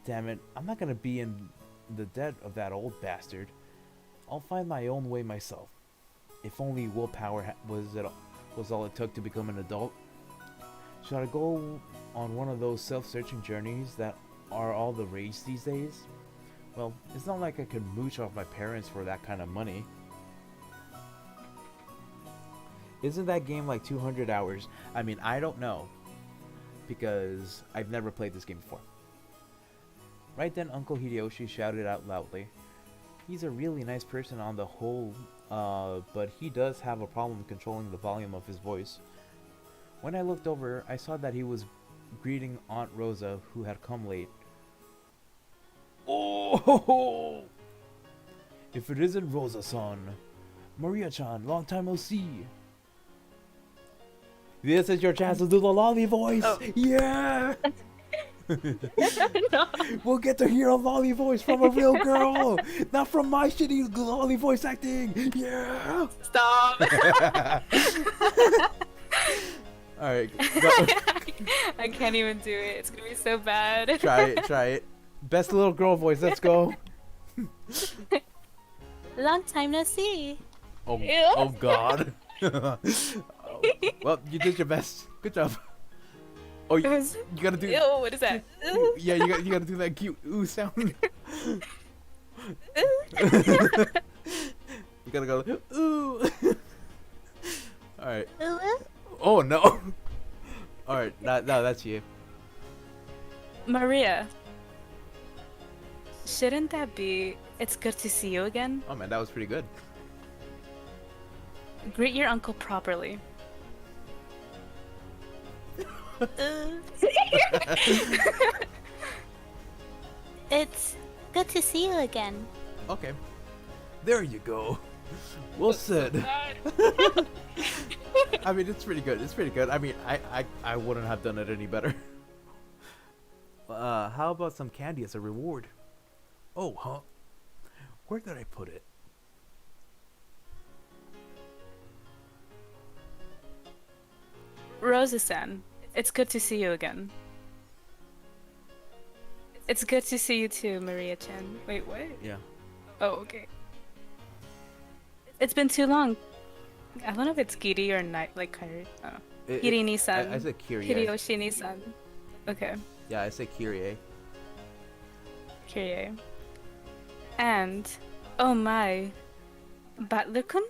[SPEAKER 1] Damn it, I'm not gonna be in the debt of that old bastard. I'll find my own way myself. If only willpower was all it took to become an adult. Should I go on one of those self-searching journeys that are all the rage these days? Well, it's not like I could mooch off my parents for that kind of money. Isn't that game like 200 hours? I mean, I don't know, because I've never played this game before. Right then, Uncle Hideyoshi shouted out loudly. He's a really nice person on the whole, but he does have a problem controlling the volume of his voice. When I looked over, I saw that he was greeting Aunt Rosa, who had come late. Oh! If it isn't Rosa-san, Maria-chan, long time no see. This is your chance to do the lolly voice. Oh. Yeah. No. We'll get to hear a lolly voice from a real girl, not from my shitty lolly voice acting. Yeah.
[SPEAKER 2] Stop.
[SPEAKER 1] All right.
[SPEAKER 2] I can't even do it. It's gonna be so bad.
[SPEAKER 1] Try it. Best little girl voice. Let's go.
[SPEAKER 3] Long time no see.
[SPEAKER 1] Oh God. Well, you did your best. Good job. Oh, you gotta do.
[SPEAKER 2] Ew, what is that?
[SPEAKER 1] Yeah, you gotta do that cute ooh sound. You gotta go ooh. All right. Oh no. All right, now that's you.
[SPEAKER 2] Maria. Shouldn't that be? It's good to see you again.
[SPEAKER 1] Oh man, that was pretty good.
[SPEAKER 2] Greet your uncle properly.
[SPEAKER 3] It's good to see you again.
[SPEAKER 1] Okay. There you go. Well said. I mean, it's pretty good. It's pretty good. I mean, I wouldn't have done it any better. How about some candy as a reward? Oh, huh? Where did I put it?
[SPEAKER 2] Rosa-san, it's good to see you again. It's good to see you too, Maria-chan. Wait, what?
[SPEAKER 1] Yeah.
[SPEAKER 2] Oh, okay. It's been too long. I don't know if it's Giri or Night, like Kairi. I don't know. Giri-ni-san.
[SPEAKER 1] I said Kyrie.
[SPEAKER 2] Hideyoshi-ni-san. Okay.
[SPEAKER 1] Yeah, I said Kyrie.
[SPEAKER 2] Kyrie. And, oh my, Butler-kun?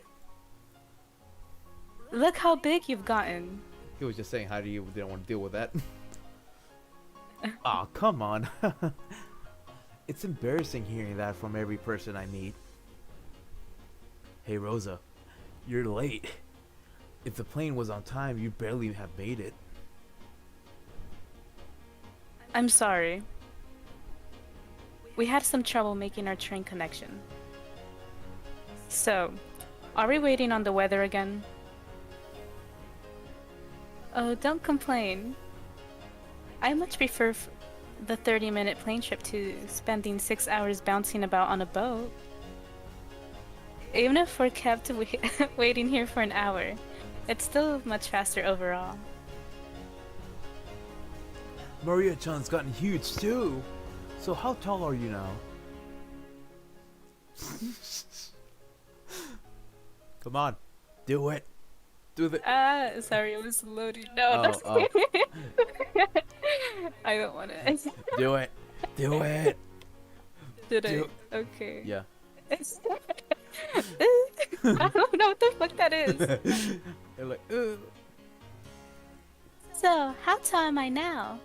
[SPEAKER 2] Look how big you've gotten.
[SPEAKER 1] He was just saying how do you didn't want to deal with that. Aw, come on. It's embarrassing hearing that from every person I meet. Hey Rosa, you're late. If the plane was on time, you barely have made it.
[SPEAKER 2] I'm sorry. We had some trouble making our train connection. So, are we waiting on the weather again? Oh, don't complain. I much prefer the 30-minute plane trip to spending 6 hours bouncing about on a boat. Even if we're kept waiting here for an hour, it's still much faster overall.
[SPEAKER 1] Maria-chan's gotten huge too. So how tall are you now? Come on, do it. Do the.
[SPEAKER 2] Sorry, it was loading. No,
[SPEAKER 1] oh.
[SPEAKER 2] I don't want to.
[SPEAKER 1] Do it. Do it.
[SPEAKER 2] Did I? Okay.
[SPEAKER 1] Yeah.
[SPEAKER 2] I don't know what the fuck that is.
[SPEAKER 1] They're like,
[SPEAKER 3] So, how tall am I now?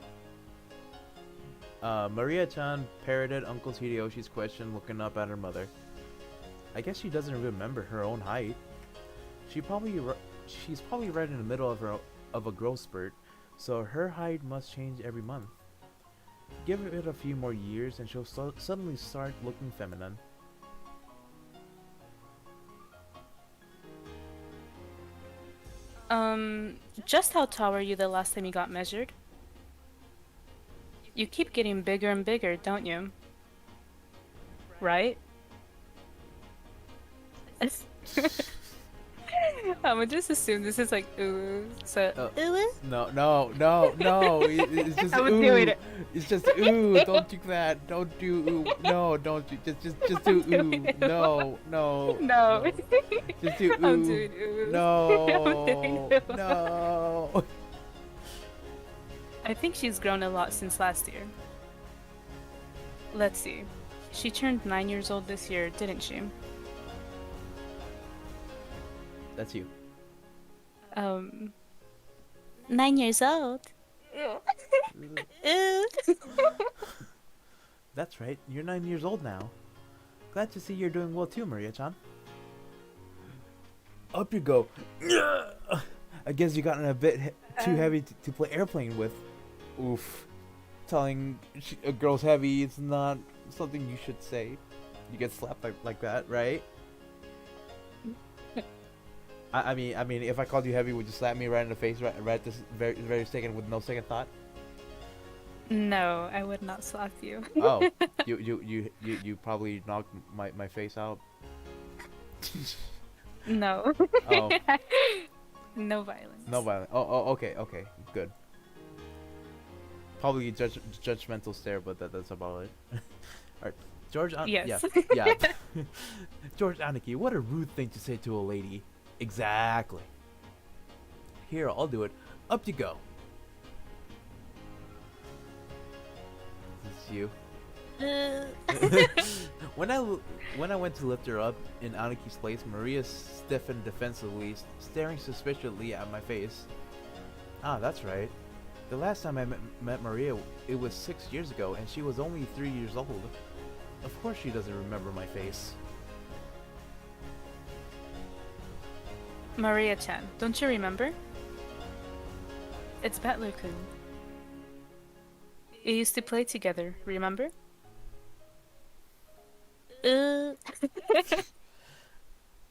[SPEAKER 1] Maria-chan parroted Uncle Hideyoshi's question, looking up at her mother. I guess she doesn't remember her own height. She's probably right in the middle of a growth spurt, so her height must change every month. Give it a few more years and she'll suddenly start looking feminine.
[SPEAKER 2] Just how tall were you the last time you got measured? You keep getting bigger and bigger, don't you? Right? I'm gonna just assume this is like ooh. So
[SPEAKER 3] Ooh?
[SPEAKER 1] No. It's just
[SPEAKER 2] I'm
[SPEAKER 1] ooh.
[SPEAKER 2] doing it.
[SPEAKER 1] It's just ooh. Don't do that. Don't do ooh. No, don't do. Just do ooh. No.
[SPEAKER 2] No.
[SPEAKER 1] Just do ooh.
[SPEAKER 2] I'm doing ooh.
[SPEAKER 1] No.
[SPEAKER 2] I'm doing ooh.
[SPEAKER 1] No.
[SPEAKER 2] I think she's grown a lot since last year. Let's see. She turned 9 years old this year, didn't she?
[SPEAKER 1] That's you.
[SPEAKER 3] 9 years old. Ooh.
[SPEAKER 1] That's right. You're 9 years old now. Glad to see you're doing well too, Maria-chan. Up you go. I guess you gotten a bit too heavy to play airplane with. Oof. Telling a girl's heavy is not something you should say. You get slapped like that, right? I mean, if I called you heavy, would you slap me right in the face, right this very second with no second thought?
[SPEAKER 2] No, I would not slap you.
[SPEAKER 1] Oh, you probably knocked my face out.
[SPEAKER 2] No.
[SPEAKER 1] Oh.
[SPEAKER 2] No violence.
[SPEAKER 1] No violence. Oh, okay, good. Probably judgmental stare, but that's about it. Alright, George.
[SPEAKER 2] Yes.
[SPEAKER 1] Yeah. George Aniki, what a rude thing to say to a lady. Exactly. Here, I'll do it. Up you go. This is you. When I went to lift her up in Aniki's place, Maria stiffened defensively, staring suspiciously at my face. Ah, that's right. The last time I met Maria, it was 6 years ago, and she was only 3 years old. Of course she doesn't remember my face.
[SPEAKER 2] Maria-chan, don't you remember? It's Battler-kun. We used to play together, remember?
[SPEAKER 3] Ooh.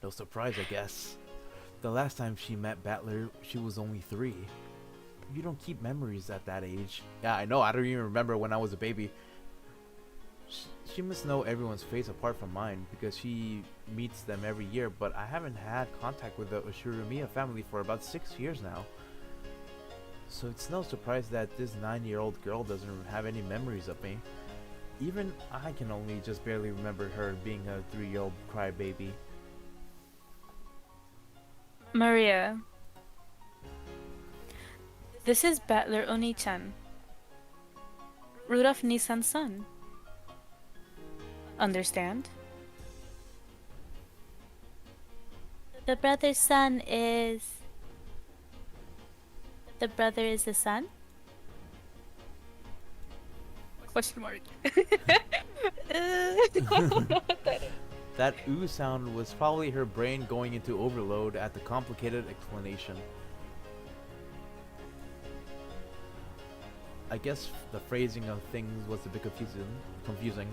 [SPEAKER 1] No surprise, I guess. The last time she met Battler, she was only 3. You don't keep memories at that age. Yeah, I know. I don't even remember when I was a baby. She must know everyone's face apart from mine because she meets them every year, but I haven't had contact with the Ushirimiya family for about 6 years now. So it's no surprise that this 9-year-old girl doesn't have any memories of me. Even I can only just barely remember her being a 3-year-old crybaby.
[SPEAKER 2] Maria. This is Battler Oni-chan. Rudolph Nissan's son. Understand?
[SPEAKER 3] The brother's son is... The brother is the son?
[SPEAKER 2] Question mark.
[SPEAKER 1] That ooh sound was probably her brain going into overload at the complicated explanation. I guess the phrasing of things was a bit confusing.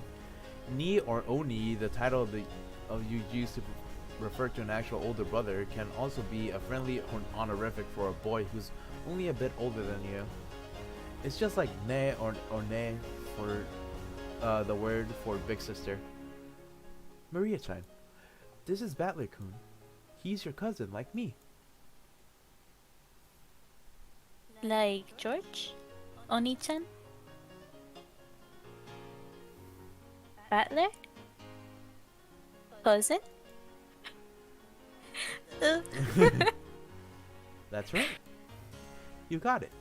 [SPEAKER 1] Ni or Oni, the title of you used to refer to an actual older brother, can also be a friendly honorific for a boy who's only a bit older than you. It's just like ne or ne for the word for big sister. Maria-chan, this is Battler-kun. He's your cousin, like me.
[SPEAKER 3] Like George? Oni-chan? Battler? Cousin?
[SPEAKER 1] That's right. You got it.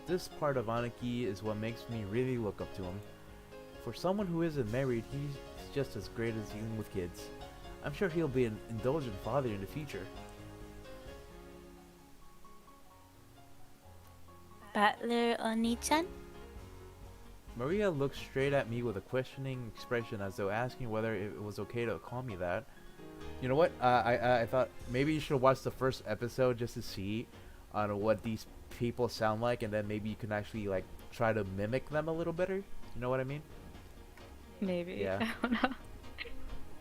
[SPEAKER 1] This part of Aniki is what makes me really look up to him. For someone who isn't married, he's just as great as dealing with kids. I'm sure he'll be an indulgent father in the future.
[SPEAKER 3] Battler Oni-chan?
[SPEAKER 1] Maria looked straight at me with a questioning expression as though asking whether it was okay to call me that. You know what? I thought maybe you should watch the first episode just to see what these people sound like, and then maybe you can actually like try to mimic them a little better. You know what I mean?
[SPEAKER 2] Maybe.
[SPEAKER 1] Yeah.
[SPEAKER 2] I don't know.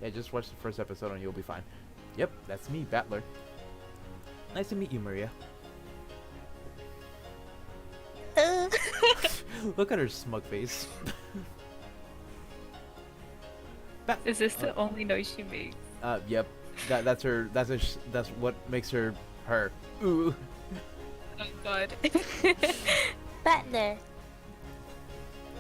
[SPEAKER 1] Yeah, just watch the first episode and you'll be fine. Yep, that's me, Battler. Nice to meet you, Maria. Look at her smug face.
[SPEAKER 2] Is this the only noise she makes?
[SPEAKER 1] Yep. That's her. That's what makes her her. Ooh.
[SPEAKER 2] Oh god.
[SPEAKER 3] Battler.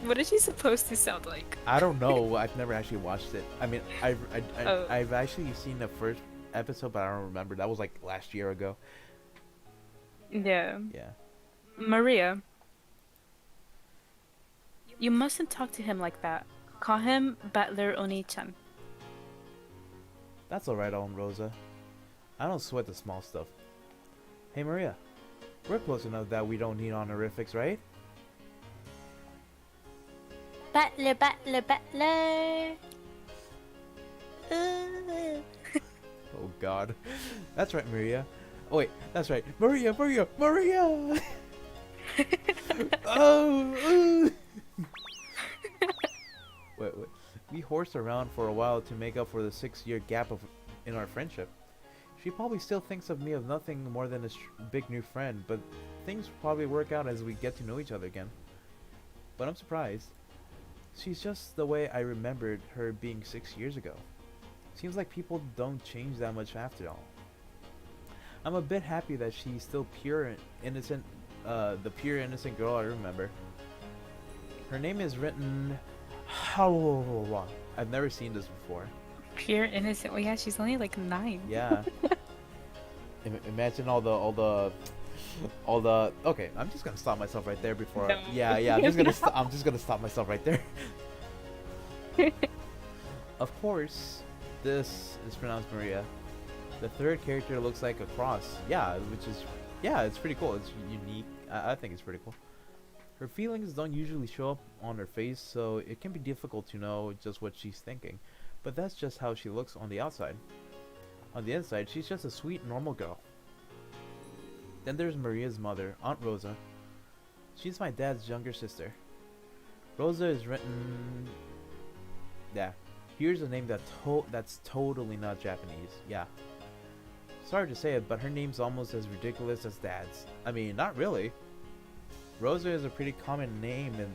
[SPEAKER 2] What is she supposed to sound like?
[SPEAKER 1] I don't know. I've never actually watched it. I mean,
[SPEAKER 2] Oh.
[SPEAKER 1] I've actually seen the first episode, but I don't remember. That was like last year ago.
[SPEAKER 2] Yeah.
[SPEAKER 1] Yeah.
[SPEAKER 2] Maria, you mustn't talk to him like that. Call him Butler Oni-chan.
[SPEAKER 1] That's alright, Aunt Rosa. I don't sweat the small stuff. Hey Maria, we're close enough that we don't need honorifics, right?
[SPEAKER 3] Butler, butler, butler. Ooh.
[SPEAKER 1] Oh god. That's right, Maria. Oh wait, that's right. Maria, Maria, Maria! Oh! Wait. We horsed around for a while to make up for the 6-year gap in our friendship. She probably still thinks of me as nothing more than a big new friend, but things probably work out as we get to know each other again. But I'm surprised. She's just the way I remembered her being 6 years ago. Seems like people don't change that much after all. I'm a bit happy that she's still pure and innocent, the pure innocent girl I remember. Her name is written... I've never seen this before.
[SPEAKER 2] Pure innocent. Well, yeah, she's only like 9.
[SPEAKER 1] Yeah. Imagine all the. Okay, I'm just gonna stop myself right there before.
[SPEAKER 2] No.
[SPEAKER 1] Yeah. I'm just gonna stop myself right there. Of course, this is pronounced Maria. The third character looks like a cross. Yeah, it's pretty cool. It's unique. I think it's pretty cool. Her feelings don't usually show up on her face, so it can be difficult to know just what she's thinking. But that's just how she looks on the outside. On the inside, she's just a sweet, normal girl. Then there's Maria's mother, Aunt Rosa. She's my dad's younger sister. Rosa is written... Yeah. Here's a name that's totally not Japanese. Yeah. Sorry to say it, but her name's almost as ridiculous as Dad's. I mean, not really. Rosa is a pretty common name in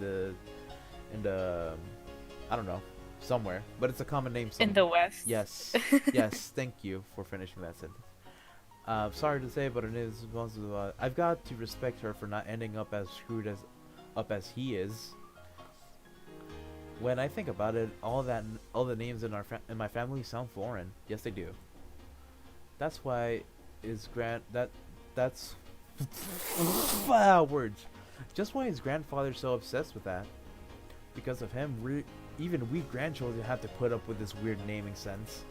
[SPEAKER 1] the I don't know, somewhere, but it's a common name somewhere.
[SPEAKER 2] In the West.
[SPEAKER 1] Yes. Yes, thank you for finishing that sentence. Sorry to say, but it is I've got to respect her for not ending up as screwed as he is. When I think about it, all the names in my family sound foreign. Yes, they do. That's why that's words. Just why is grandfather so obsessed with that? Because of him, even we grandchildren have to put up with this weird naming sense.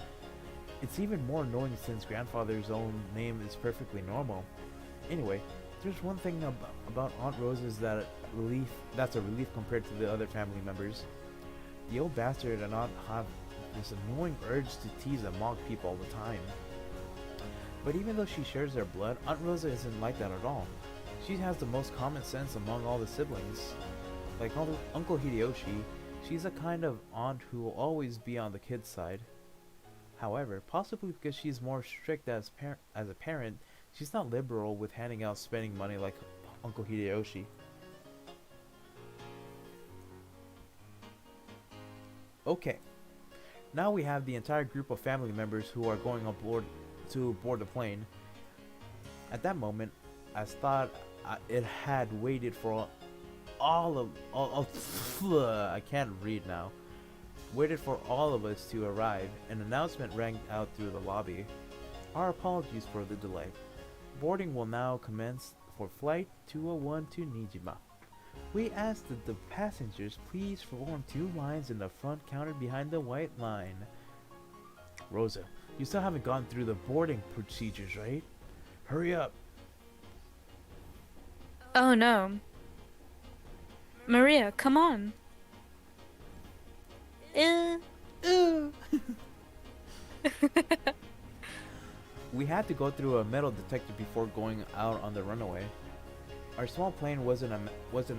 [SPEAKER 1] It's even more annoying since grandfather's own name is perfectly normal. Anyway, there's one thing about Aunt Rosa's that's a relief compared to the other family members. The old bastard and Aunt have this annoying urge to tease and mock people all the time. But even though she shares their blood, Aunt Rosa isn't like that at all. She has the most common sense among all the siblings. Like Uncle Hideyoshi, she's a kind of aunt who will always be on the kid's side. However, possibly because she's more strict as a parent, she's not liberal with handing out spending money like Uncle Hideyoshi. Okay, now we have the entire group of family members who are going on board the plane. At that moment, I thought it had waited for all I can't read now. Waited for all of us to arrive. An announcement rang out through the lobby. Our apologies for the delay. Boarding will now commence for flight 201 to Nijima. We ask that the passengers please form 2 lines in the front counter behind the white line. Rosa, you still haven't gone through the boarding procedures, right? Hurry up.
[SPEAKER 2] Oh no. Maria, come on.
[SPEAKER 1] We had to go through a metal detector before going out on the runaway. Our small plane wasn't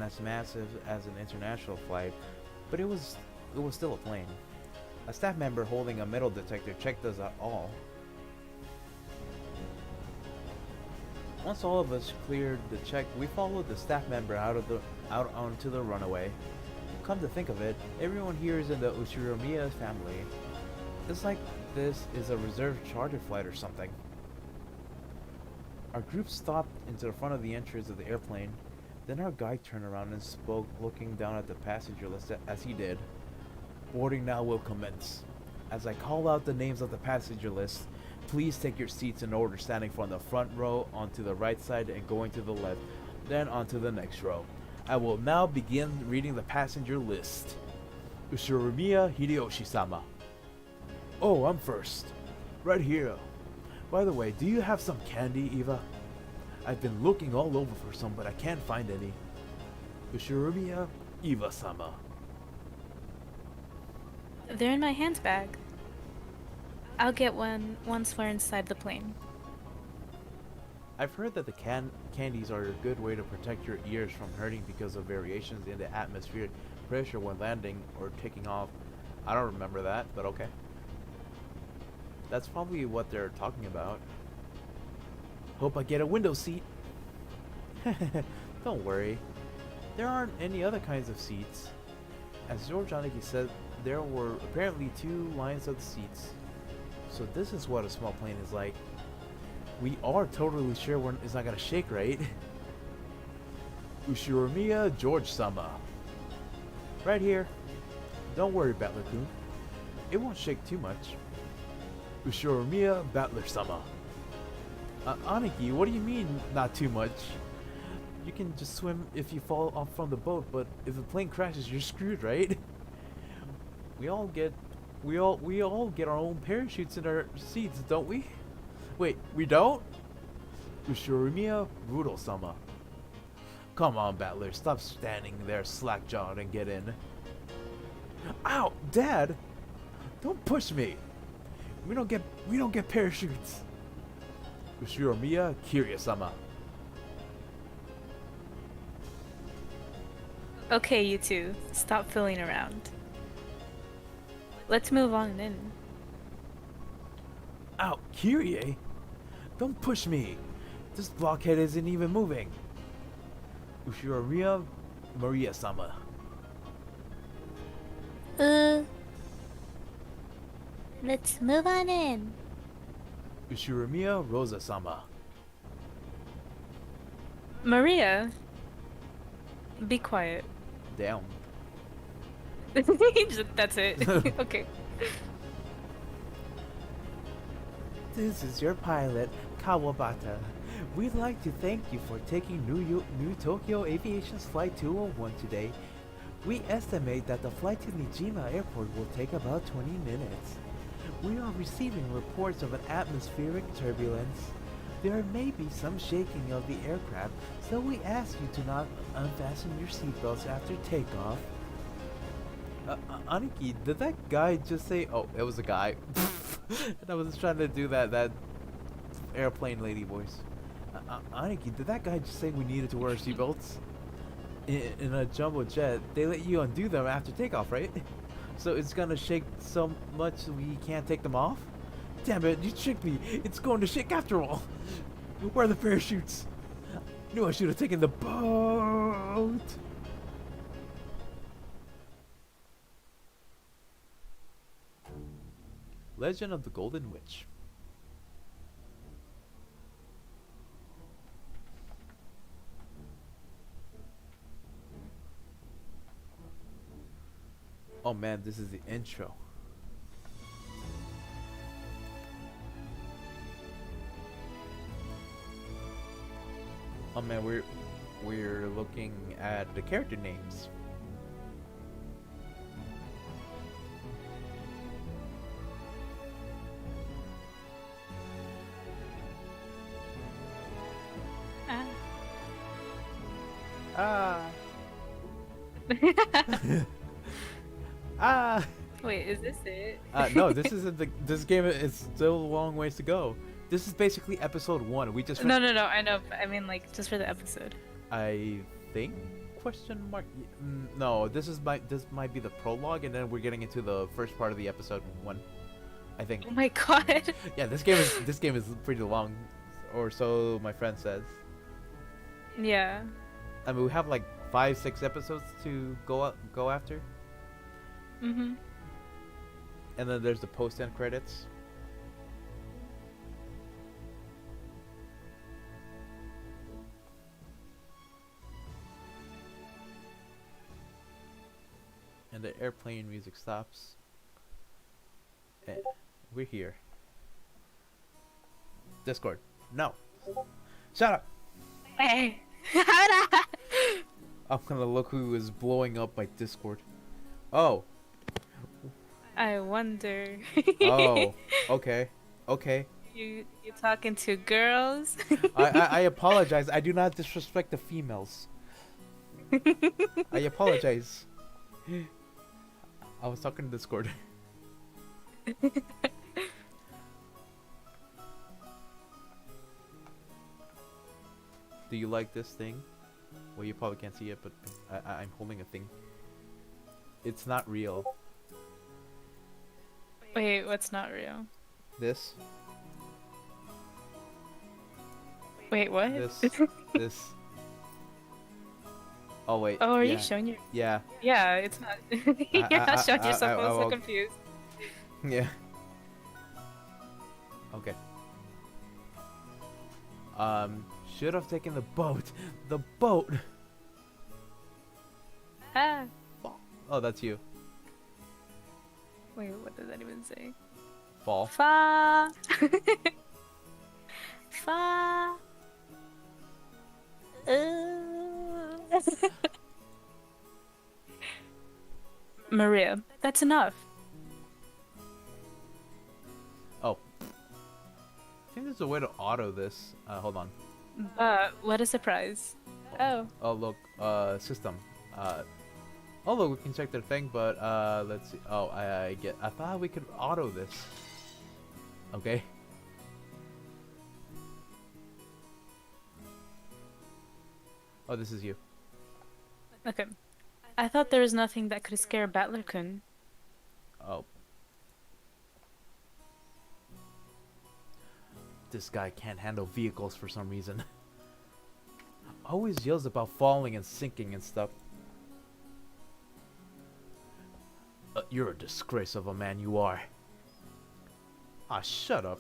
[SPEAKER 1] as massive as an international flight, but it was still a plane. A staff member holding a metal detector checked us out all. Once all of us cleared the check, we followed the staff member out onto the runaway. Come to think of it, everyone here is in the Ushiromiya family. It's like this is a reserved charter flight or something. Our group stopped into the front of the entrance of the airplane. Then our guide turned around and spoke, looking down at the passenger list as he did. Boarding now will commence. As I call out the names of the passenger list, please take your seats in order, standing from the front row onto the right side and going to the left. Then on to the next row. I will now begin reading the passenger list. Ushurimiya Hideyoshi-sama. Oh, I'm first. Right here. By the way, do you have some candy, Eva? I've been looking all over for some, but I can't find any. Ushurimiya Eva-sama.
[SPEAKER 2] They're in my handbag. I'll get one once we're inside the plane.
[SPEAKER 1] I've heard that the candies are a good way to protect your ears from hurting because of variations in the atmospheric pressure when landing or taking off. I don't remember that, but okay. That's probably what they're talking about. Hope I get a window seat. Don't worry. There aren't any other kinds of seats. As George Aniki said, there were apparently 2 lines of the seats. So this is what a small plane is like. We are totally sure it's not gonna shake, right? Ushurimiya George-sama. Right here. Don't worry, Battler-kun. It won't shake too much. Ushurimiya Battler-sama. Aniki, what do you mean, not too much? You can just swim if you fall off from the boat, but if the plane crashes, you're screwed, right? We all get our own parachutes in our seats, don't we? Wait, we don't? Ushurimiya Rudo-sama. Come on, Battler, stop standing there slack-jawed and get in. Ow, Dad! Don't push me. We don't get parachutes. Ushurimiya Kiryu-sama.
[SPEAKER 2] Okay, you two. Stop fooling around. Let's move on in.
[SPEAKER 1] Ow, Kyrie! Don't push me! This blockhead isn't even moving! Ushurimiya Maria-sama.
[SPEAKER 3] Let's move on in.
[SPEAKER 1] Ushurimiya Rosa-sama.
[SPEAKER 2] Maria, be quiet.
[SPEAKER 1] Damn.
[SPEAKER 2] That's it. Okay.
[SPEAKER 1] This is your pilot, Kawabata. We'd like to thank you for taking New Tokyo Aviation's Flight 201 today. We estimate that the flight to Nijima Airport will take about 20 minutes. We are receiving reports of an atmospheric turbulence. There may be some shaking of the aircraft, so we ask you to not unfasten your seatbelts after takeoff. Aniki, did that guy just say? Oh, it was a guy. And I was trying to do that airplane lady voice. Aniki, did that guy just say we needed to wear our seatbelts? In a jumbo jet, they let you undo them after takeoff, right? So it's gonna shake so much we can't take them off? Damn it, you tricked me. It's going to shake after all. Where are the parachutes? Knew I should have taken the boat. Legend of the Golden Witch. Oh man, this is the intro. Oh man, we're looking at the character names. Ah. Ah.
[SPEAKER 2] Wait, is this it?
[SPEAKER 1] No, this isn't this game is still a long ways to go. This is basically episode 1. We just
[SPEAKER 2] No, I know. But I mean, like, just for the episode.
[SPEAKER 1] I think question mark. No, this might be the prologue, and then we're getting into the first part of the episode 1. I think.
[SPEAKER 2] Oh my god.
[SPEAKER 1] Yeah, this game is pretty long, or so my friend says.
[SPEAKER 2] Yeah.
[SPEAKER 1] I mean, we have like 5-6 episodes to go after.
[SPEAKER 2] Mhm.
[SPEAKER 1] And then there's the post-end credits. And the airplane music stops. And we're here. Discord. No. Shut up.
[SPEAKER 2] Hey.
[SPEAKER 1] I'm gonna look who is blowing up my Discord. Oh,
[SPEAKER 2] I wonder.
[SPEAKER 1] oh, okay, okay.
[SPEAKER 2] You talking to girls?
[SPEAKER 1] I apologize. I do not disrespect the females. I apologize. I was talking to Discord. Do you like this thing? Well, you probably can't see it, but I'm holding a thing. It's not real.
[SPEAKER 2] Wait, what's not real?
[SPEAKER 1] This,
[SPEAKER 2] Wait, what?
[SPEAKER 1] this. Oh wait.
[SPEAKER 2] Oh, are
[SPEAKER 1] yeah.
[SPEAKER 2] you showing your?
[SPEAKER 1] Yeah.
[SPEAKER 2] Yeah, it's not. You're not showing yourself. I was so
[SPEAKER 1] will-
[SPEAKER 2] confused.
[SPEAKER 1] Yeah. Okay. Should have taken the boat. The boat.
[SPEAKER 2] Ah.
[SPEAKER 1] Oh, that's you.
[SPEAKER 2] Wait, what does that even say?
[SPEAKER 1] Fall.
[SPEAKER 2] Fa. Fa. Maria, that's enough.
[SPEAKER 1] Oh. I think there's a way to auto this. Hold on.
[SPEAKER 2] But what a surprise. Oh.
[SPEAKER 1] Oh look. System. Oh look, we can check the thing, but let's see. Oh, I thought we could auto this. Okay. Oh, this is you.
[SPEAKER 2] Okay. I thought there was nothing that could scare Battler-kun.
[SPEAKER 1] Oh. This guy can't handle vehicles for some reason. Always yells about falling and sinking and stuff. You're a disgrace of a man, you are. Ah, shut up.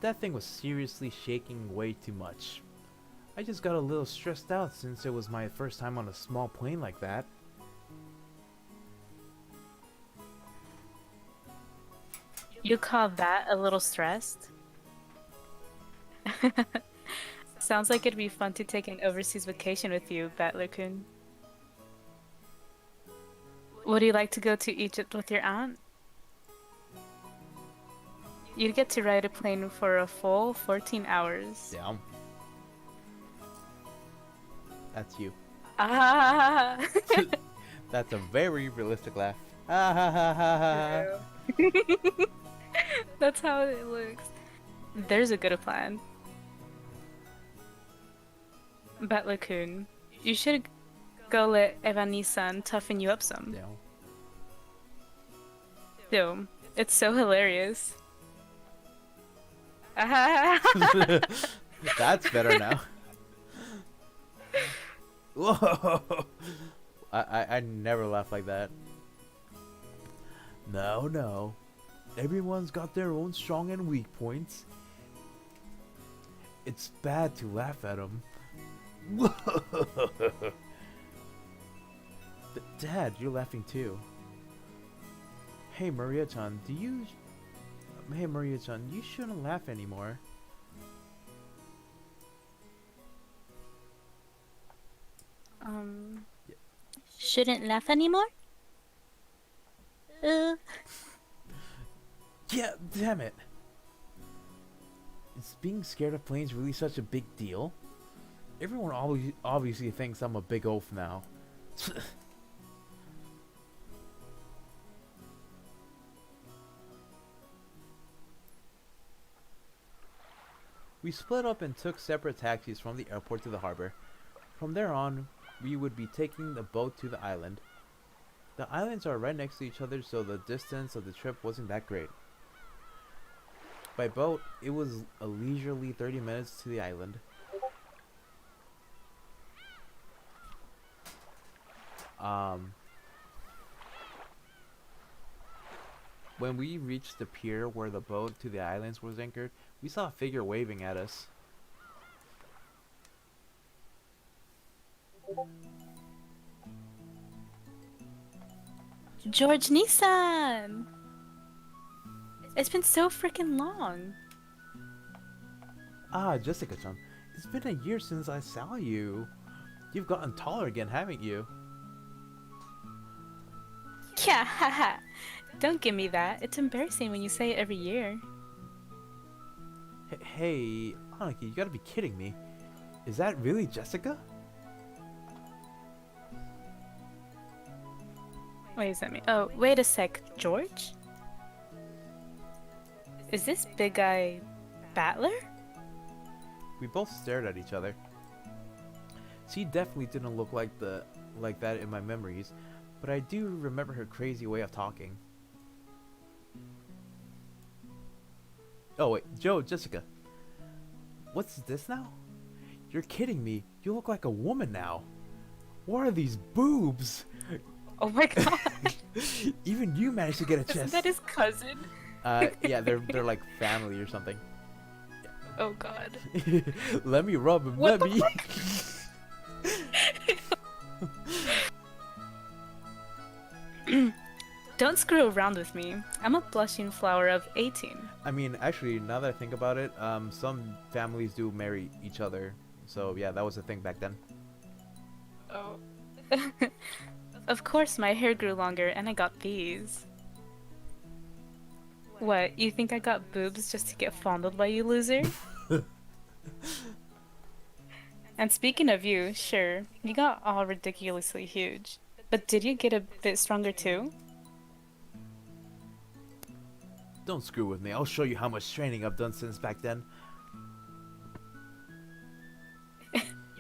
[SPEAKER 1] That thing was seriously shaking way too much. I just got a little stressed out since it was my first time on a small plane like that.
[SPEAKER 2] You call that a little stressed? Sounds like it'd be fun to take an overseas vacation with you, Battler-kun. Would you like to go to Egypt with your aunt? You'd get to ride a plane for a full 14 hours.
[SPEAKER 1] Damn. That's you.
[SPEAKER 2] Ah!
[SPEAKER 1] That's a very realistic laugh. Ah ha ha ha ha.
[SPEAKER 2] That's how it looks. There's a good plan. Battler-kun, you should go let Evan-san toughen you up some.
[SPEAKER 1] Damn.
[SPEAKER 2] Yo, it's so hilarious. Ah!
[SPEAKER 1] That's better now. Whoa! I never laugh like that. No. Everyone's got their own strong and weak points. It's bad to laugh at them. Dad, you're laughing too. Hey Maria-chan, Hey Maria-chan, you shouldn't laugh anymore.
[SPEAKER 3] Shouldn't laugh anymore?
[SPEAKER 1] Yeah, damn it. Is being scared of planes really such a big deal? Everyone obviously thinks I'm a big oaf now. We split up and took separate taxis from the airport to the harbor. From there on, we would be taking the boat to the island. The islands are right next to each other, so the distance of the trip wasn't that great. By boat, it was a leisurely 30 minutes to the island. When we reached the pier where the boat to the islands was anchored, we saw a figure waving at us.
[SPEAKER 2] George Nissan! It's been so freaking long.
[SPEAKER 1] Ah, Jessica-chan. It's been a year since I saw you. You've gotten taller again, haven't you?
[SPEAKER 2] Yeah, haha. Don't give me that. It's embarrassing when you say it every year.
[SPEAKER 1] Hey, Anaki, you gotta be kidding me. Is that really Jessica?
[SPEAKER 2] Wait, is that me? Oh, wait a sec. George? Is this big guy Battler?
[SPEAKER 1] We both stared at each other. She definitely didn't look like that in my memories, but I do remember her crazy way of talking. Oh wait, Jessica. What's this now? You're kidding me. You look like a woman now. What are these boobs?
[SPEAKER 2] Oh my god.
[SPEAKER 1] Even you managed to get a
[SPEAKER 2] Isn't
[SPEAKER 1] chest.
[SPEAKER 2] that his cousin?
[SPEAKER 1] Yeah, they're like family or something.
[SPEAKER 2] Oh god.
[SPEAKER 1] Let me rub him.
[SPEAKER 2] What
[SPEAKER 1] Let me.
[SPEAKER 2] Don't screw around with me. I'm a blushing flower of 18.
[SPEAKER 1] I mean, actually, now that I think about it, some families do marry each other. So yeah, that was a thing back then.
[SPEAKER 2] Oh. Of course, my hair grew longer and I got these. What, you think I got boobs just to get fondled by you, loser? And speaking of you, sure, you got all ridiculously huge. But did you get a bit stronger too?
[SPEAKER 1] Don't screw with me. I'll show you how much training I've done since back then.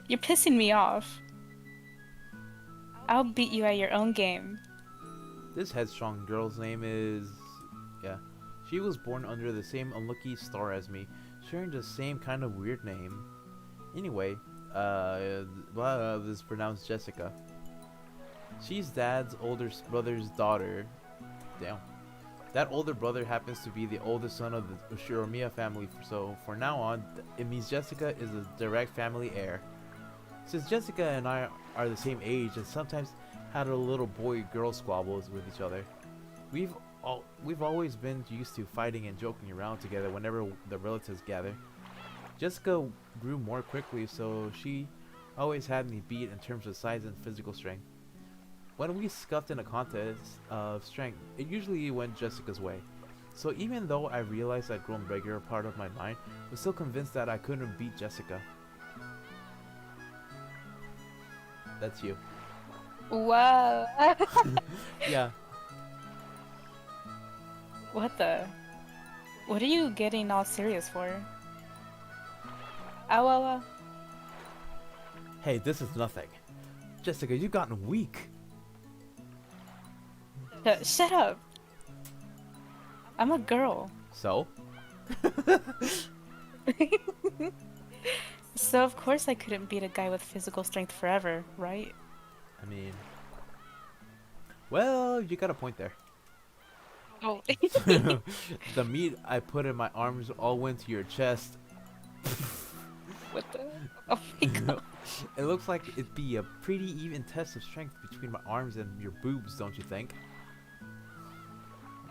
[SPEAKER 2] You're pissing me off. I'll beat you at your own game.
[SPEAKER 1] This headstrong girl's name is... yeah. She was born under the same unlucky star as me, sharing the same kind of weird name. Anyway, this is pronounced Jessica. She's Dad's older brother's daughter. Damn. That older brother happens to be the oldest son of the Shiromiya family, so for now on, it means Jessica is a direct family heir. Since Jessica and I are the same age and sometimes had a little boy-girl squabbles with each other, we've always been used to fighting and joking around together whenever the relatives gather. Jessica grew more quickly, so she always had me beat in terms of size and physical strength. When we scuffed in a contest of strength, it usually went Jessica's way. So even though I realized I'd grown bigger, a part of my mind was still convinced that I couldn't beat Jessica. That's you.
[SPEAKER 2] Wow.
[SPEAKER 1] Yeah.
[SPEAKER 2] What the? What are you getting all serious for? Ow, ow, ow.
[SPEAKER 1] Hey, this is nothing. Jessica, you've gotten weak.
[SPEAKER 2] Shut up. I'm a girl.
[SPEAKER 1] So?
[SPEAKER 2] So of course I couldn't beat a guy with physical strength forever, right?
[SPEAKER 1] I mean... well, you got a point there.
[SPEAKER 2] Oh.
[SPEAKER 1] The meat I put in my arms all went to your chest.
[SPEAKER 2] What the? Oh my god.
[SPEAKER 1] It looks like it'd be a pretty even test of strength between my arms and your boobs, don't you think?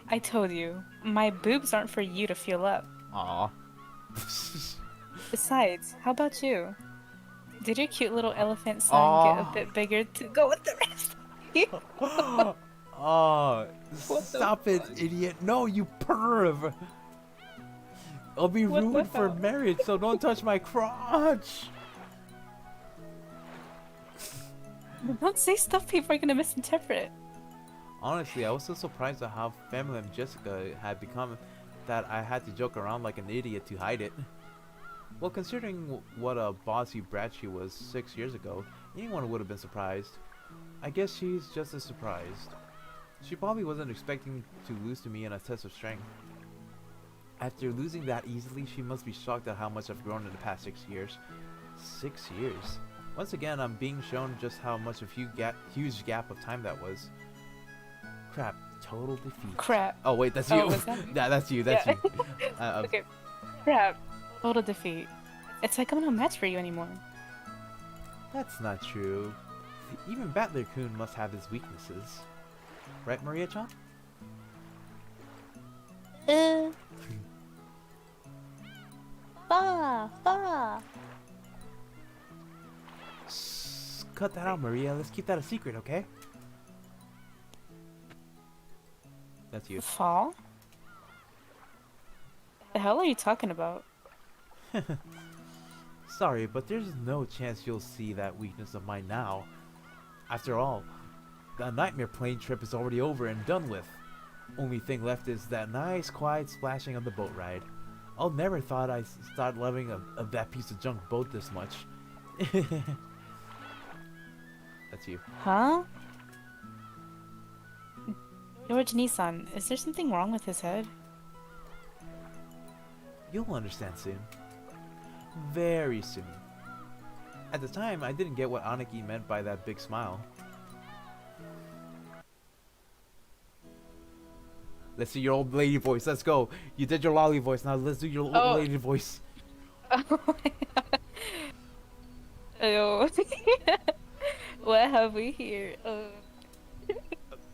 [SPEAKER 2] I told you, my boobs aren't for you to feel up.
[SPEAKER 1] Aw.
[SPEAKER 2] Besides, how about you? Did your cute little elephant son get a bit bigger to go with the rest of you?
[SPEAKER 1] Oh,
[SPEAKER 2] What the
[SPEAKER 1] stop it, idiot. No, you perv. I'll be
[SPEAKER 2] What the
[SPEAKER 1] ruined for
[SPEAKER 2] hell?
[SPEAKER 1] marriage, so don't touch my crotch.
[SPEAKER 2] Don't say stuff people are gonna misinterpret.
[SPEAKER 1] Honestly, I was so surprised at how feminine Jessica had become that I had to joke around like an idiot to hide it. Well, considering what a bossy brat she was 6 years ago, anyone would have been surprised. I guess she's just as surprised. She probably wasn't expecting to lose to me in a test of strength. After losing that easily, she must be shocked at how much I've grown in the past 6 years. 6 years? Once again, I'm being shown just how much of a huge gap of time that was. Crap. Total defeat.
[SPEAKER 2] Crap.
[SPEAKER 1] Oh wait, that's
[SPEAKER 2] Oh,
[SPEAKER 1] you.
[SPEAKER 2] was that me?
[SPEAKER 1] Yeah, that's you. That's
[SPEAKER 2] Yeah.
[SPEAKER 1] you.
[SPEAKER 2] Okay. Crap. Total defeat. It's like I'm no match for you anymore.
[SPEAKER 1] That's not true. Even Battler-kun must have his weaknesses. Right, Maria-chan?
[SPEAKER 3] Ba, ba.
[SPEAKER 1] cut that out, Maria. Let's keep that a secret, okay? That's you.
[SPEAKER 2] Fall? The hell are you talking about?
[SPEAKER 1] Sorry, but there's no chance you'll see that weakness of mine now. After all, the nightmare plane trip is already over and done with. Only thing left is that nice quiet splashing on the boat ride. I'll never thought I'd start loving that piece of junk boat this much. That's you.
[SPEAKER 2] Huh? George Nissan, is there something wrong with his head?
[SPEAKER 1] You'll understand soon. Very soon. At the time, I didn't get what Aniki meant by that big smile. Let's see your old lady voice. Let's go. You did your lolly voice. Now let's do your old lady voice.
[SPEAKER 2] Oh my god. Oh. What have we here?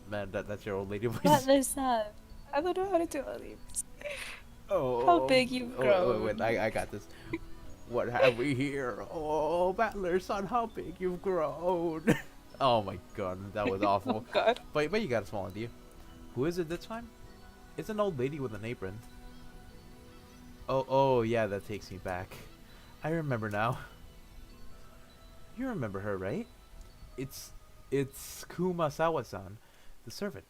[SPEAKER 1] Man, that's your old lady voice.
[SPEAKER 2] What is that? I don't know how to do lolly voice. How big you've grown.
[SPEAKER 1] Wait, I got this. What have we here? Oh, Battler son, how big you've grown. Oh my god, that was awful.
[SPEAKER 2] Oh god.
[SPEAKER 1] But you got a small idea. Who is it this time? It's an old lady with an apron. Oh yeah, that takes me back. I remember now. You remember her, right? It's Kumasawa-san, the servant.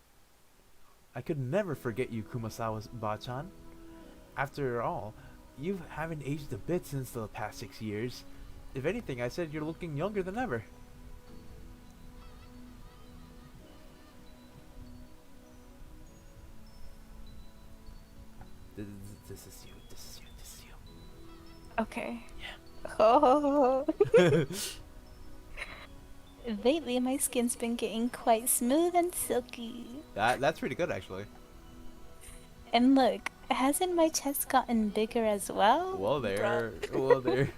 [SPEAKER 1] I could never forget you, Kumasawa-chan. After all, you haven't aged a bit since the past 6 years. If anything, I said you're looking younger than ever. This is you.
[SPEAKER 2] Okay.
[SPEAKER 1] Yeah.
[SPEAKER 2] Oh. Lately, my skin's been getting quite smooth and silky.
[SPEAKER 1] That's pretty good, actually.
[SPEAKER 2] And look, hasn't my chest gotten bigger as well?
[SPEAKER 1] Well there. Well there.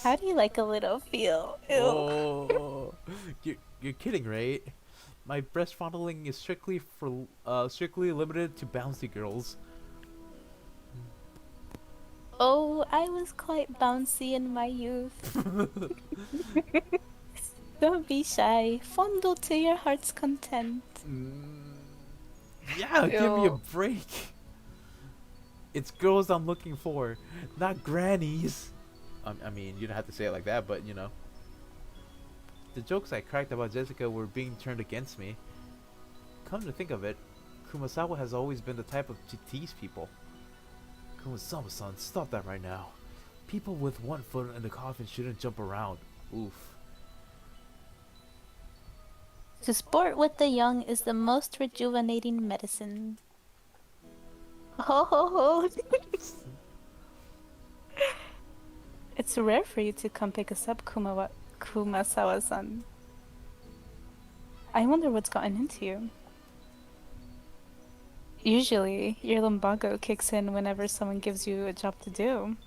[SPEAKER 2] How do you like a little feel? Ew.
[SPEAKER 1] Oh, you're kidding, right? My breast fondling is strictly limited to bouncy girls.
[SPEAKER 2] Oh, I was quite bouncy in my youth. Don't be shy. Fondle to your heart's content.
[SPEAKER 1] Yeah, give me a
[SPEAKER 2] Ew.
[SPEAKER 1] break. It's girls I'm looking for, not grannies. I mean, you don't have to say it like that, but you know. The jokes I cracked about Jessica were being turned against me. Come to think of it, Kumasawa has always been the type to tease people. Kumasawa-san, stop that right now. People with one foot in the coffin shouldn't jump around. Oof.
[SPEAKER 2] To sport with the young is the most rejuvenating medicine. Oh, it's rare for you to come pick us up, Kumasawa-san. I wonder what's gotten into you. Usually, your lumbago kicks in whenever someone gives you a job to do.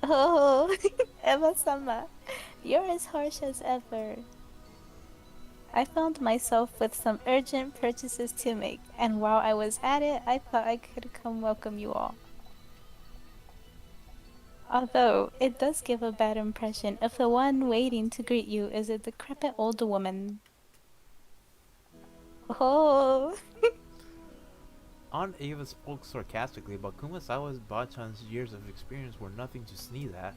[SPEAKER 2] Oh, Eva-sama, you're as harsh as ever. I found myself with some urgent purchases to make, and while I was at it, I thought I could come welcome you all. Although, it does give a bad impression if the one waiting to greet you is a decrepit old woman. Oh.
[SPEAKER 1] Aunt Ava spoke sarcastically, but Kumasawa's Bachan's years of experience were nothing to sneeze at.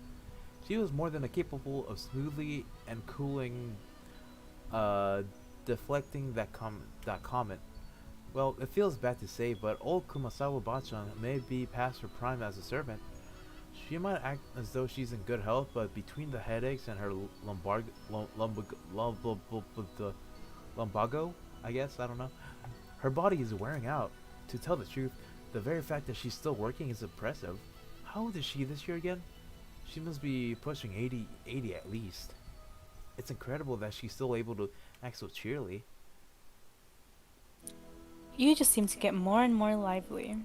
[SPEAKER 1] She was more than capable of smoothly and cooling, deflecting that comment. Well, it feels bad to say, but old Kumasawa Bachan may be past her prime as a servant. She might act as though she's in good health, but between the headaches and her lumbago, I guess, I don't know, her body is wearing out. To tell the truth, the very fact that she's still working is impressive. How old is she this year again? She must be pushing 80 at least. It's incredible that she's still able to act so cheerily.
[SPEAKER 2] You just seem to get more and more lively.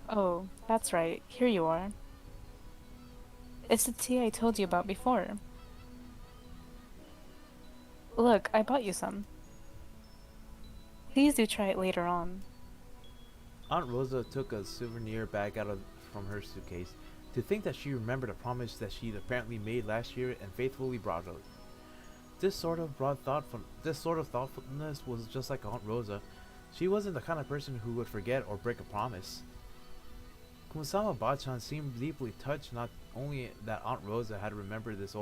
[SPEAKER 2] Oh, that's right. Here you are. It's the tea I told you about before. Look, I bought you some. Please do try it later on.
[SPEAKER 1] Aunt Rosa took a souvenir bag from her suitcase. To think that she remembered a promise that she'd apparently made last year and faithfully brought it. This sort of thoughtfulness was just like Aunt Rosa. She wasn't the kind of person who would forget or break a promise. Kumasama Bachan seemed deeply touched not only that Aunt Rosa had remembered this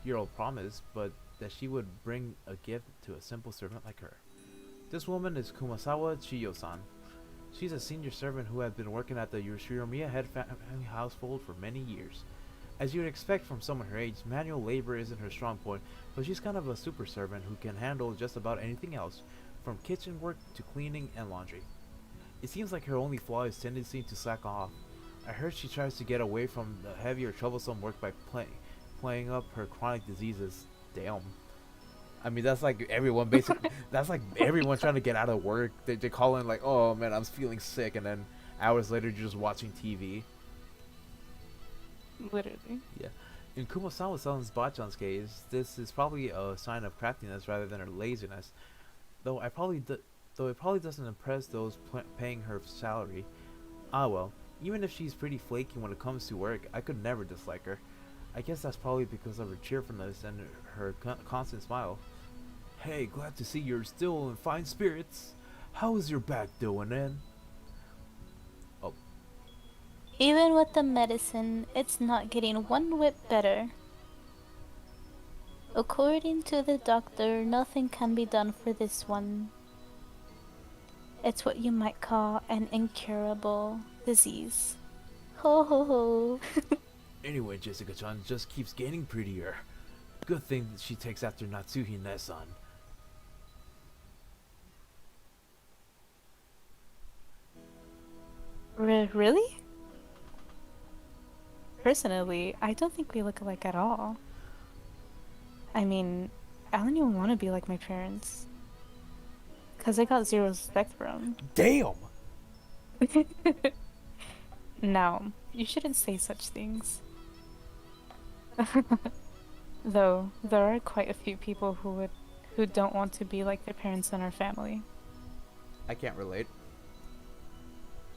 [SPEAKER 1] year-old promise, but that she would bring a gift to a simple servant like her. This woman is Kumasawa Chiyo-san. She's a senior servant who had been working at the Yoshiromiya head family household for many years. As you'd expect from someone her age, manual labor isn't her strong point, but she's kind of a super servant who can handle just about anything else, from kitchen work to cleaning and laundry. It seems like her only flaw is tendency to slack off. I heard she tries to get away from the heavier, troublesome work by playing up her chronic diseases. Damn. I mean, that's like everyone basically. That's like everyone trying to get out of work. They call in like, "Oh man, I'm feeling sick," and then hours later, you're just watching TV.
[SPEAKER 2] Literally.
[SPEAKER 1] Yeah. In Kumasawa-san's Bachan's case, this is probably a sign of craftiness rather than her laziness. Though it probably doesn't impress those paying her salary. Ah well. Even if she's pretty flaky when it comes to work, I could never dislike her. I guess that's probably because of her cheerfulness and her constant smile. Hey, glad to see you're still in fine spirits. How is your back doing, Ann? Oh,
[SPEAKER 3] Even with the medicine, it's not getting one whit better. According to the doctor, nothing can be done for this one. It's what you might call an incurable disease. Ho ho ho.
[SPEAKER 1] anyway, Jessica-chan just keeps getting prettier. Good thing that she takes after Natsuhine-san.
[SPEAKER 2] Really? Personally, I don't think we look alike at all. I mean, I don't even want to be like my parents. Because I got zero respect for them.
[SPEAKER 1] Damn!
[SPEAKER 2] No, you shouldn't say such things. Though, there are quite a few people who don't want to be like their parents in our family.
[SPEAKER 1] I can't relate.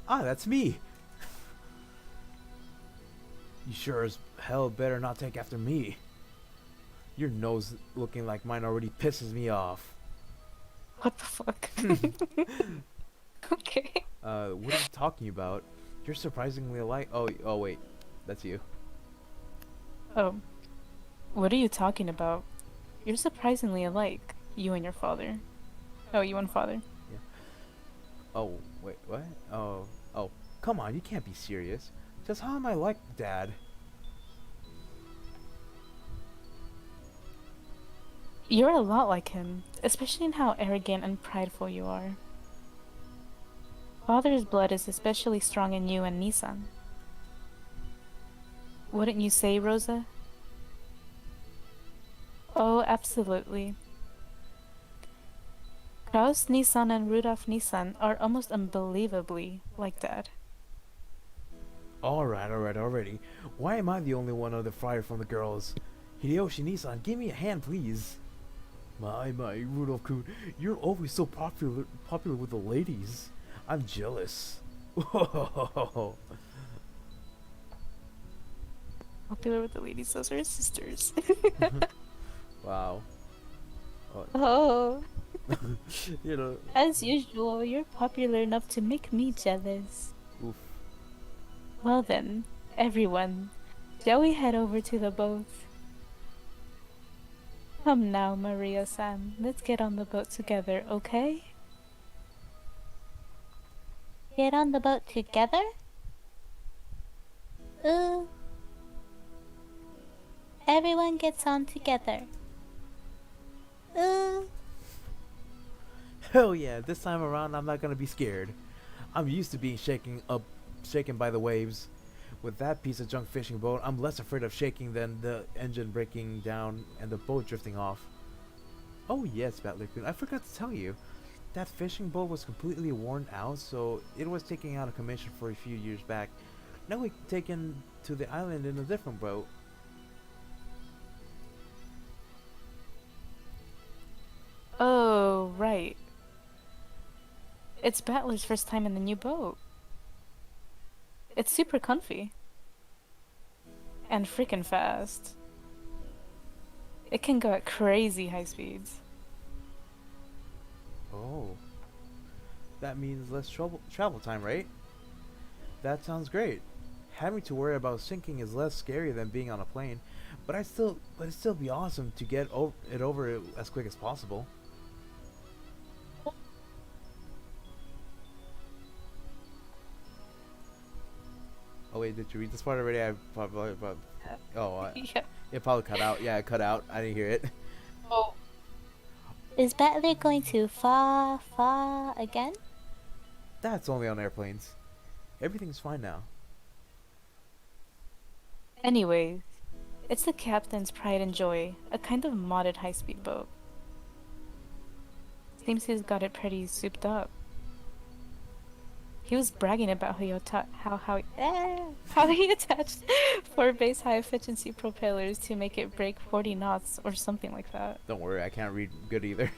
[SPEAKER 1] Ah, that's me! You sure as hell better not take after me. Your nose looking like mine already pisses me off.
[SPEAKER 2] What the fuck? Okay.
[SPEAKER 1] What are you talking about? You're surprisingly alike. Oh wait, that's you.
[SPEAKER 2] Oh. What are you talking about? You're surprisingly alike, you and your father. Oh, you and father.
[SPEAKER 1] Yeah. Oh, wait, what? Oh, come on, you can't be serious. Just how am I like Dad?
[SPEAKER 2] You're a lot like him, especially in how arrogant and prideful you are. Father's blood is especially strong in you and Nissan. Wouldn't you say, Rosa? Oh, absolutely. Kraus Nissan and Rudolf Nissan are almost unbelievably like Dad.
[SPEAKER 1] Alright, already. Why am I the only one under fire from the girls? Hideyoshi Nissan, give me a hand, please. My, Rudolph-kun, you're always so popular with the ladies. I'm jealous.
[SPEAKER 2] Popular with the ladies, those are his sisters.
[SPEAKER 1] Wow.
[SPEAKER 3] Oh,
[SPEAKER 1] You know,
[SPEAKER 3] as usual, you're popular enough to make me jealous.
[SPEAKER 1] oof.
[SPEAKER 2] Well then, everyone, shall we head over to the boat? Come now, Maria-san, let's get on the boat together, okay?
[SPEAKER 3] Get on the boat together? Everyone gets on together.
[SPEAKER 1] Hell yeah, this time around I'm not gonna be scared. I'm used to being shaken by the waves. With that piece of junk fishing boat, I'm less afraid of shaking than the engine breaking down and the boat drifting off. Oh yes, Battler-kun, I forgot to tell you. That fishing boat was completely worn out, so it was taken out of commission for a few years back. Now we taken to the island in a different boat.
[SPEAKER 2] Oh, right. It's Battler's first time in the new boat. It's super comfy. And freaking fast. It can go at crazy high speeds.
[SPEAKER 1] Oh, that means less travel time, right? That sounds great. Having to worry about sinking is less scary than being on a plane, but it'd still be awesome to get over it as quick as possible. Oh wait, did you read this part already? I probably,
[SPEAKER 2] Yeah.
[SPEAKER 1] it probably cut out. Yeah, it cut out. I didn't hear it.
[SPEAKER 2] Oh.
[SPEAKER 3] Is Battler going to fa again?
[SPEAKER 1] That's only on airplanes. Everything's fine now.
[SPEAKER 2] Anyway, it's the captain's pride and joy, a kind of modded high-speed boat. Seems he's got it pretty souped up. He was bragging about how he attached 4 base high efficiency propellers to make it break 40 knots or something like that.
[SPEAKER 1] Don't worry, I can't read good either.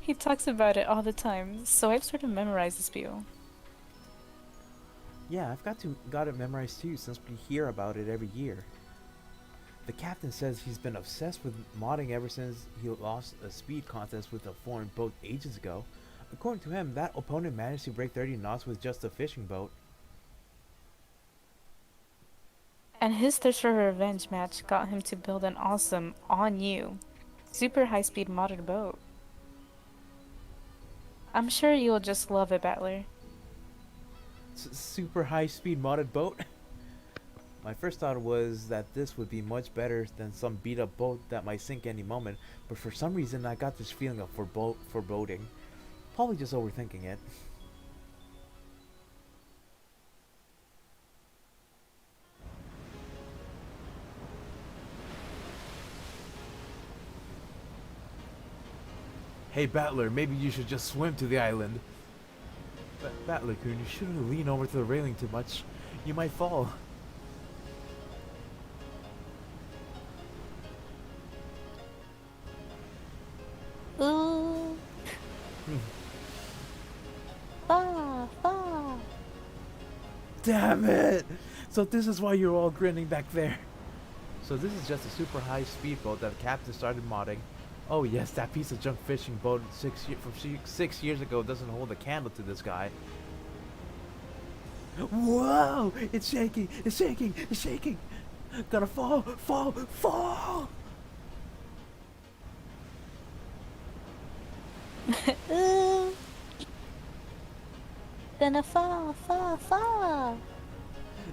[SPEAKER 2] He talks about it all the time, so I've sort of memorized the spiel.
[SPEAKER 1] Yeah, I've got it memorized too, since we hear about it every year. The captain says he's been obsessed with modding ever since he lost a speed contest with a foreign boat ages ago. According to him, that opponent managed to break 30 knots with just a fishing boat.
[SPEAKER 2] And his thirst for revenge match got him to build an awesome, on-you, super high-speed modded boat. I'm sure you'll just love it, Battler.
[SPEAKER 1] Super high-speed modded boat? My first thought was that this would be much better than some beat-up boat that might sink any moment, but for some reason I got this feeling of foreboding. Probably just overthinking it. Hey Battler, maybe you should just swim to the island. Battler-kun, you shouldn't lean over to the railing too much. You might fall.
[SPEAKER 3] Ooh. Fa.
[SPEAKER 1] Damn it! So this is why you're all grinning back there. So this is just a super high speedboat that the captain started modding. Oh yes, that piece of junk fishing boat from 6 years ago doesn't hold a candle to this guy. Whoa! It's shaking! It's shaking! It's shaking! Gonna fall! Fall! Fall!
[SPEAKER 3] Ooh. Gonna fall.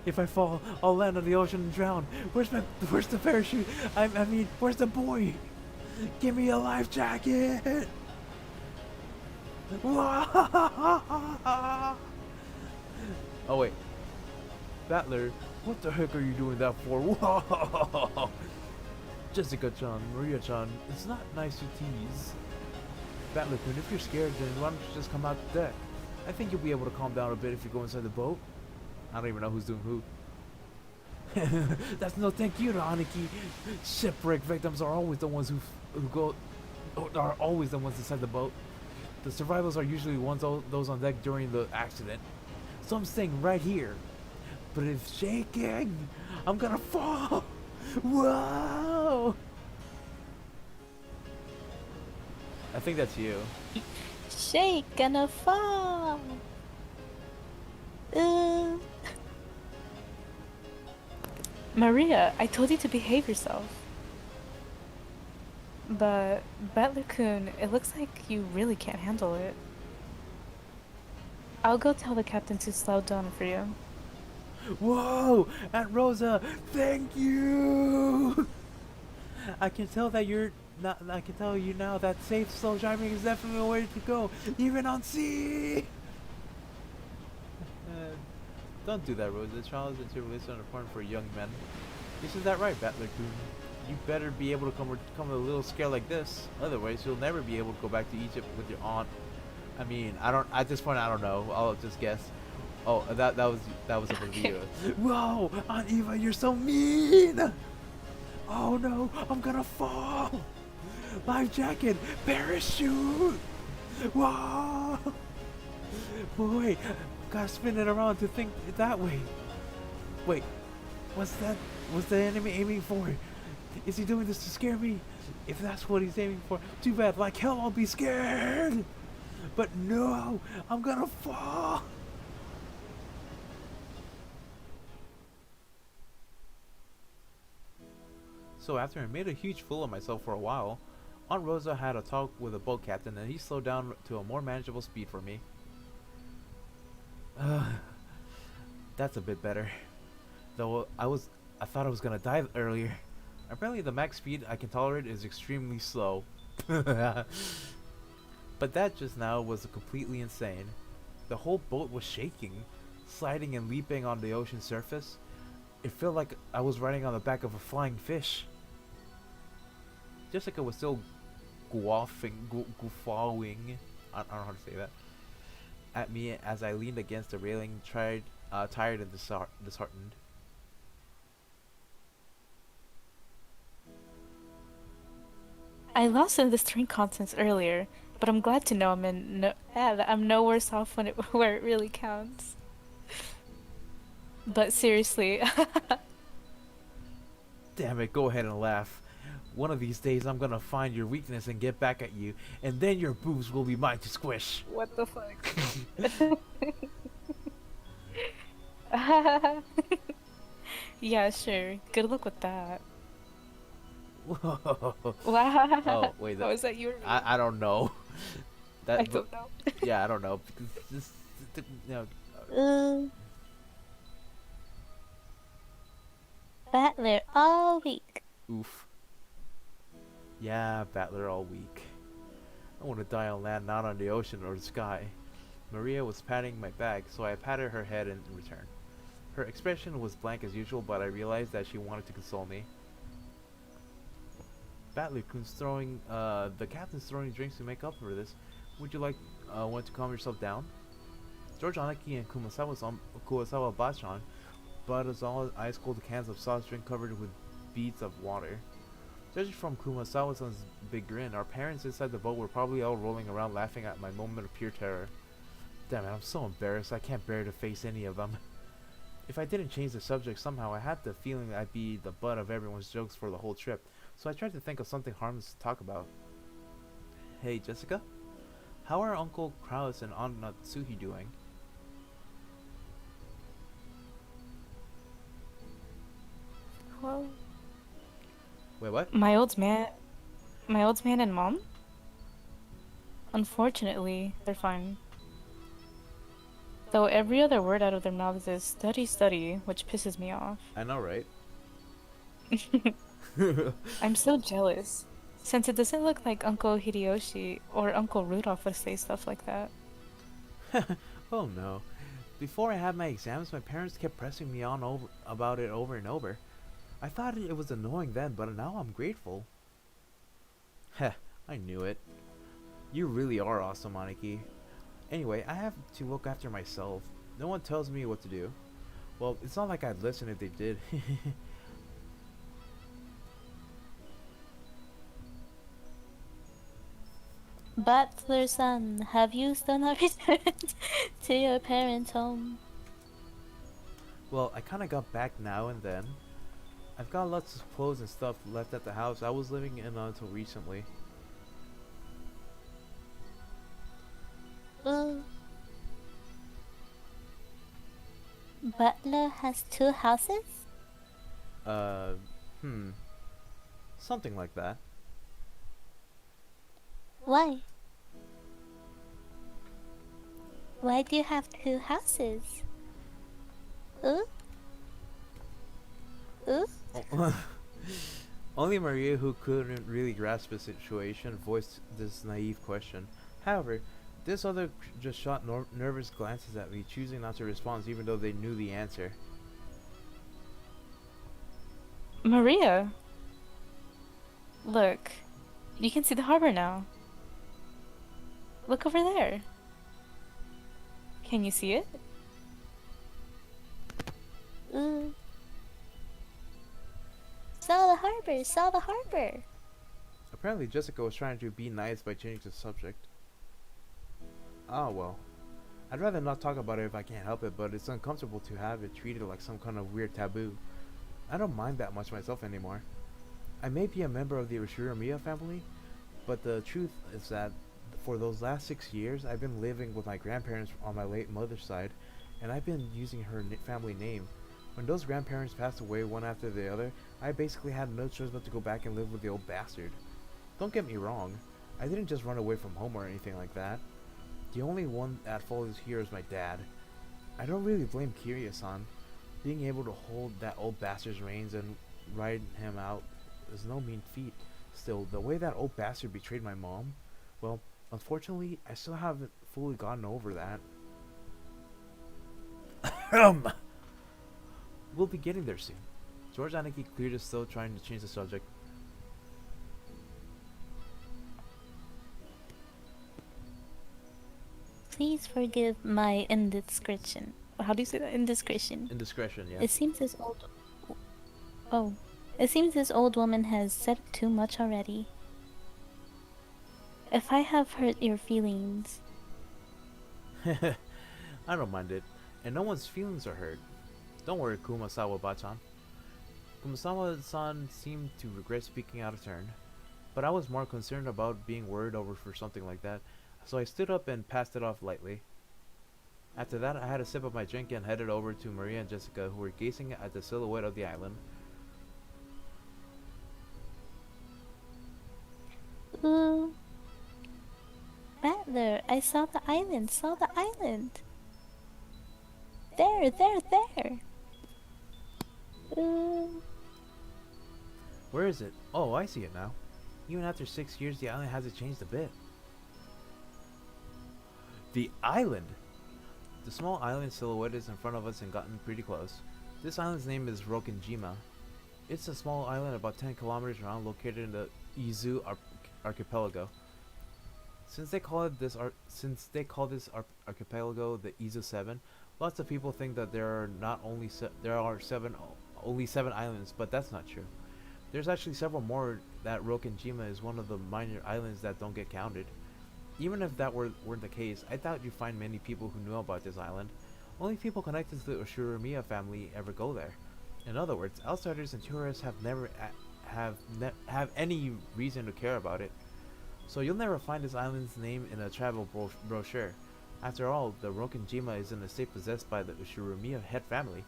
[SPEAKER 1] If I fall, I'll land on the ocean and drown. Where's the parachute? I mean, where's the buoy? Give me a life jacket! Oh wait. Battler, what the heck are you doing that for? Whoa! Jessica-chan, Maria-chan, it's not nice to tease. Battler-kun, if you're scared, then why don't you just come out the deck? I think you'll be able to calm down a bit if you go inside the boat. I don't even know who's doing who. That's no thank you to Aniki. Shipwreck victims are always the ones are always the ones inside the boat. The survivors are usually those on deck during the accident. So I'm staying right here. But if shaking, I'm gonna fall. Whoa! I think that's you.
[SPEAKER 3] Shake, gonna fall. Ooh.
[SPEAKER 2] Maria, I told you to behave yourself. But, Battler-kun, it looks like you really can't handle it. I'll go tell the captain to slow down for you.
[SPEAKER 1] Whoa! Aunt Rosa, thank you! I can tell you now that safe, slow driving is definitely the way to go, even on sea! Don't do that, Rosa. Trials and tribulations are important for young men. Isn't that right, Battler-kun? You better be able to come with a little scare like this. Otherwise, you'll never be able to go back to Egypt with your aunt. I mean, at this point, I don't know. I'll just guess. Oh, that was supposed to be you. Whoa, Aunt Eva, you're so mean! Oh no, I'm gonna fall! Life jacket, parachute! Whoa! Wait, gotta spin it around to think it that way. Wait, what's that? What's the enemy aiming for? Is he doing this to scare me? If that's what he's aiming for, too bad. Like hell, I'll be scared. But no, I'm gonna fall. So after I made a huge fool of myself for a while, Aunt Rosa had a talk with the boat captain and he slowed down to a more manageable speed for me. That's a bit better. Though I thought I was gonna die earlier. Apparently the max speed I can tolerate is extremely slow. But that just now was completely insane. The whole boat was shaking, sliding and leaping on the ocean surface. It felt like I was riding on the back of a flying fish. Jessica was still guffawing, I don't know how to say that, at me as I leaned against the railing, tired and disheartened.
[SPEAKER 2] I lost in the string contest earlier, but I'm glad to know I'm no worse off where it really counts. But seriously,
[SPEAKER 1] Damn it, go ahead and laugh. One of these days I'm gonna find your weakness and get back at you, and then your boobs will be mine to squish.
[SPEAKER 2] what the fuck? Yeah, sure. Good luck with that.
[SPEAKER 1] Whoa.
[SPEAKER 2] Wow.
[SPEAKER 1] Oh, wait,
[SPEAKER 2] Oh, is that you?
[SPEAKER 1] I don't know. That,
[SPEAKER 2] I don't know.
[SPEAKER 1] yeah, I don't know. Because this, you know,
[SPEAKER 3] Ooh. Battler all week.
[SPEAKER 1] oof. Yeah, battler all week. I want to die on land, not on the ocean or the sky. Maria was patting my back, so I patted her head in return. Her expression was blank as usual, but I realized that she wanted to console me. Battler-kun's the captain's throwing drinks to make up for this. Would you like one to calm yourself down? George Anaki and Kuwasawa Bachan brought us all ice-cold cans of soft drink covered with beads of water. Judging from Kumasawa-san's big grin, our parents inside the boat were probably all rolling around laughing at my moment of pure terror. Damn it, I'm so embarrassed, I can't bear to face any of them. If I didn't change the subject somehow, I had the feeling I'd be the butt of everyone's jokes for the whole trip, so I tried to think of something harmless to talk about. Hey, Jessica? How are Uncle Kraus and Aunt Natsuhi doing?
[SPEAKER 2] Well,
[SPEAKER 1] Wait, what?
[SPEAKER 2] my old man and mom? Unfortunately, they're fine. Though every other word out of their mouths is study, study, which pisses me off.
[SPEAKER 1] I know, right?
[SPEAKER 2] I'm so jealous, since it doesn't look like Uncle Hideyoshi or Uncle Rudolph would say stuff like that.
[SPEAKER 1] Oh no. Before I had my exams, my parents kept pressing me on about it over and over. I thought it was annoying then, but now I'm grateful. Heh, I knew it. You really are awesome, Aniki. Anyway, I have to look after myself. No one tells me what to do. Well, it's not like I'd listen if they did.
[SPEAKER 3] Battler-san, have you still not returned to your parents' home?
[SPEAKER 1] Well, I kinda got back now and then. I've got lots of clothes and stuff left at the house I was living in until recently.
[SPEAKER 3] Butler has 2 houses?
[SPEAKER 1] Uh, hmm. Something like that.
[SPEAKER 3] Why? Why do you have 2 houses? Ooh? Ooh?
[SPEAKER 1] Only Maria, who couldn't really grasp the situation, voiced this naive question. However, this other just shot nervous glances at me, choosing not to respond even though they knew the answer.
[SPEAKER 2] Maria! Look, you can see the harbor now. Look over there. Can you see it?
[SPEAKER 3] Ooh. Saw the harbor! Saw the harbor!
[SPEAKER 1] Apparently Jessica was trying to be nice by changing the subject. Oh well. I'd rather not talk about it if I can't help it, but it's uncomfortable to have it treated like some kind of weird taboo. I don't mind that much myself anymore. I may be a member of the Ushiramiya family, but the truth is that for those last 6 years, I've been living with my grandparents on my late mother's side, and I've been using her family name. When those grandparents passed away one after the other, I basically had no choice but to go back and live with the old bastard. Don't get me wrong, I didn't just run away from home or anything like that. The only one at fault here is my dad. I don't really blame Kiryu-san. Being able to hold that old bastard's reins and ride him out is no mean feat. Still, the way that old bastard betrayed my mom, well, unfortunately, I still haven't fully gotten over that. We'll be getting there soon. George Aniki cleared his throat, trying to change the subject.
[SPEAKER 3] Please forgive my indiscretion. How do you say that? Indiscretion.
[SPEAKER 1] Indiscretion, yeah.
[SPEAKER 3] It seems this old. Oh. It seems this old woman has said too much already. If I have hurt your feelings.
[SPEAKER 1] I don't mind it, and no one's feelings are hurt. Don't worry, Kumasawa-bachan. Kumasawa-san seemed to regret speaking out of turn, but I was more concerned about being worried over for something like that, so I stood up and passed it off lightly. After that, I had a sip of my drink and headed over to Maria and Jessica, who were gazing at the silhouette of the island.
[SPEAKER 3] Ooh. Battler, I saw the island, There. Ooh.
[SPEAKER 1] Where is it? Oh, I see it now. Even after 6 years, the island hasn't changed a bit. The island! The small island silhouette is in front of us and gotten pretty close. This island's name is Rokenjima. It's a small island about 10 kilometers around, located in the Izu archipelago. Since they call this archipelago the Izu 7, lots of people think that there are only 7 islands, but that's not true. There's actually several more. That Rokenjima is one of the minor islands that don't get counted. Even if that weren't the case, I doubt you'd find many people who knew about this island. Only people connected to the Ushiramiya family ever go there. In other words, outsiders and tourists have never have any reason to care about it. So you'll never find this island's name in a travel brochure. After all, the Rokenjima is an estate possessed by the Ushiramiya head family.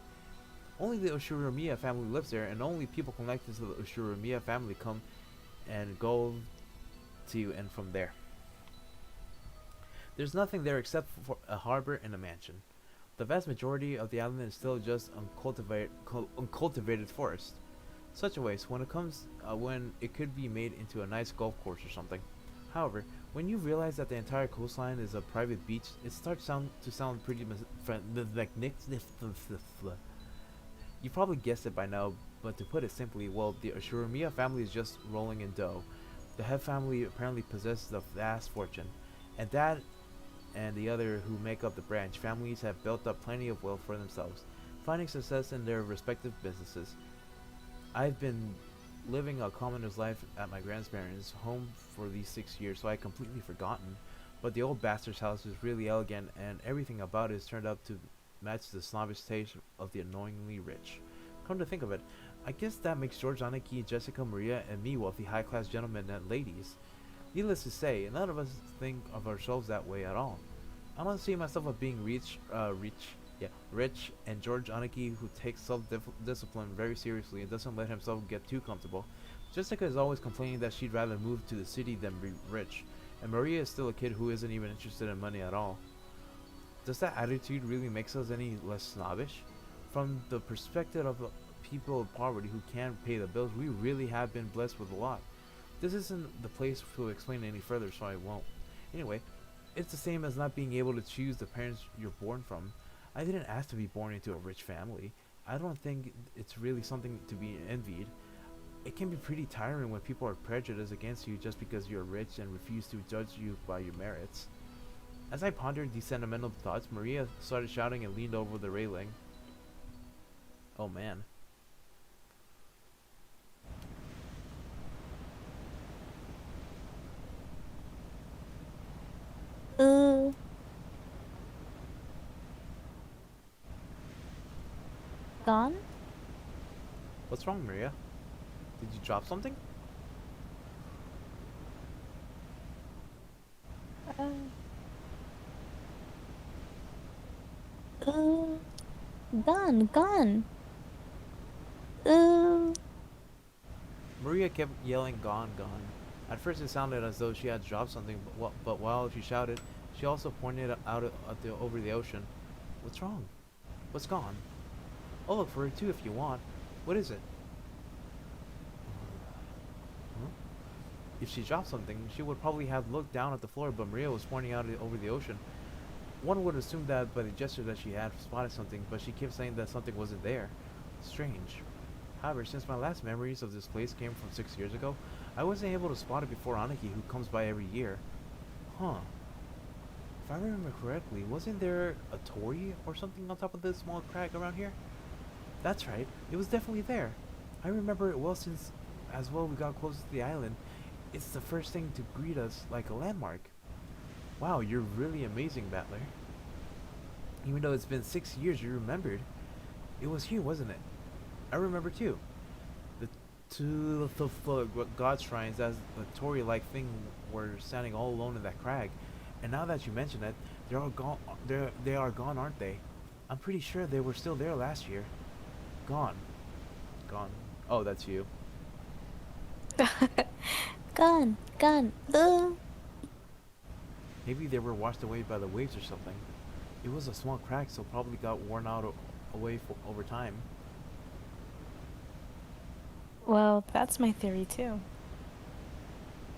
[SPEAKER 1] Only the Ushiramiya family lives there, and only people connected to the Ushiramiya family come and go to and from there. There's nothing there except for a harbor and a mansion. The vast majority of the island is still just uncultivated forest. Such a waste when it could be made into a nice golf course or something. However, when you realize that the entire coastline is a private beach, it starts to sound pretty You probably guessed it by now, but to put it simply, well, the Ushiramiya family is just rolling in dough. The head family apparently possesses a vast fortune, and that and the other who make up the branch families have built up plenty of wealth for themselves, finding success in their respective businesses. I've been living a commoner's life at my grandparents' home for these 6 years, so I completely forgotten. But the old bastard's house is really elegant, and everything about it is turned up to match the snobbish taste of the annoyingly rich. Come to think of it, I guess that makes George Aniki, Jessica, Maria, and me wealthy high-class gentlemen and ladies. Needless to say, none of us think of ourselves that way at all. I don't see myself as being rich, and George Aniki, who takes self-discipline very seriously and doesn't let himself get too comfortable. Jessica is always complaining that she'd rather move to the city than be rich, and Maria is still a kid who isn't even interested in money at all. Does that attitude really make us any less snobbish? From the perspective of people of poverty who can't pay the bills, we really have been blessed with a lot. This isn't the place to explain any further, so I won't. Anyway, it's the same as not being able to choose the parents you're born from. I didn't ask to be born into a rich family. I don't think it's really something to be envied. It can be pretty tiring when people are prejudiced against you just because you're rich and refuse to judge you by your merits. As I pondered these sentimental thoughts, Maria started shouting and leaned over the railing. Oh man.
[SPEAKER 3] Gone?
[SPEAKER 1] What's wrong, Maria? Did you drop something?
[SPEAKER 3] Uh, uh, gone, gone. Uh,
[SPEAKER 1] Maria kept yelling, "Gone, gone." At first, it sounded as though she had dropped something, but while she shouted, she also pointed over the ocean. What's wrong? What's gone? I'll look for it too if you want. What is it? Huh? If she dropped something, she would probably have looked down at the floor, but Maria was pointing out over the ocean. One would assume that by the gesture that she had spotted something, but she kept saying that something wasn't there. Strange. However, since my last memories of this place came from 6 years ago, I wasn't able to spot it before Aniki, who comes by every year. Huh. If I remember correctly, wasn't there a torii or something on top of this small crag around here? That's right, it was definitely there. I remember it well since, as well, we got close to the island. It's the first thing to greet us like a landmark. Wow, you're really amazing, Battler. Even though it's been 6 years, you remembered. It was here, wasn't it? I remember too. The two god shrines as the torii-like thing were standing all alone in that crag. And now that you mention it, they're all gone. They are gone, aren't they? I'm pretty sure they were still there last year. Gone. Gone. Oh, that's you.
[SPEAKER 3] gone, gone.
[SPEAKER 1] Maybe they were washed away by the waves or something. It was a small crack, so probably got worn out away over time.
[SPEAKER 2] Well, that's my theory too.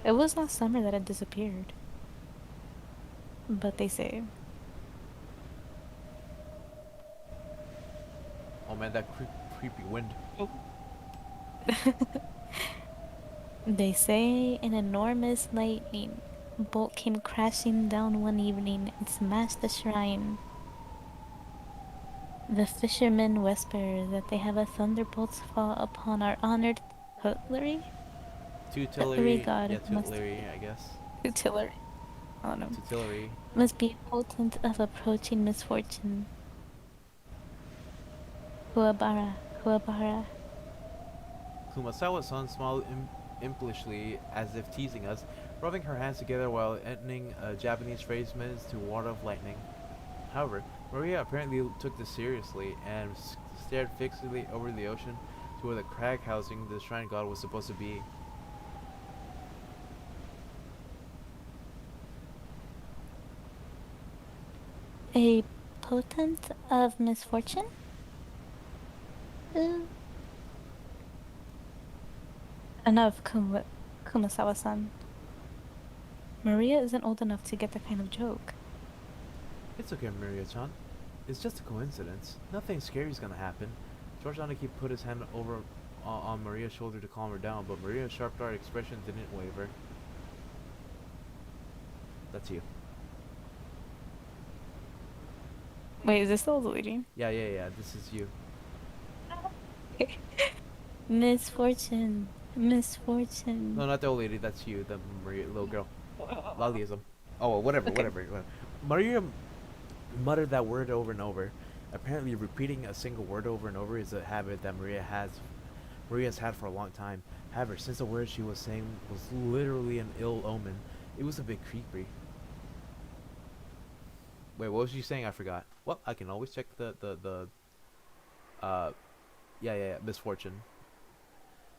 [SPEAKER 2] It was last summer that it disappeared. But they say.
[SPEAKER 1] Oh man, that creepy wind.
[SPEAKER 3] They say an enormous lightning bolt came crashing down one evening and smashed the shrine. The fishermen whisper that they have a thunderbolt fall upon our honored cutlery? Cutlery
[SPEAKER 1] Tutillery,
[SPEAKER 3] god
[SPEAKER 1] yeah,
[SPEAKER 3] must
[SPEAKER 1] tutillery, I guess.
[SPEAKER 2] Tutiller. I don't know.
[SPEAKER 1] Tutillery.
[SPEAKER 3] must be potent of approaching misfortune. Huabara, Huabara.
[SPEAKER 1] Kumasawa-san smiled impishly, as if teasing us, rubbing her hands together while ending a Japanese phrase meant to ward off lightning. However, Maria apparently took this seriously and stared fixedly over the ocean to where the crag housing the shrine god was supposed to be.
[SPEAKER 3] A potent of misfortune? Uh,
[SPEAKER 2] Enough, Kumasawa-san. Maria isn't old enough to get that kind of joke.
[SPEAKER 1] It's okay, Maria-chan. It's just a coincidence. Nothing scary is gonna happen. George Aniki put his hand over on Maria's shoulder to calm her down, but Maria's sharp dark expression didn't waver. That's you.
[SPEAKER 2] Wait, is this the old lady?
[SPEAKER 1] Yeah, this is you.
[SPEAKER 3] misfortune, misfortune.
[SPEAKER 1] No, not the old lady, that's you, the Maria little girl. Lollyism. Oh, well, whatever,
[SPEAKER 2] Okay.
[SPEAKER 1] whatever. Maria muttered that word over and over. Apparently, repeating a single word over and over is a habit that Maria's had for a long time. However, since the word she was saying was literally an ill omen, it was a bit creepy. Wait, what was she saying? I forgot. Well, I can always check yeah, misfortune.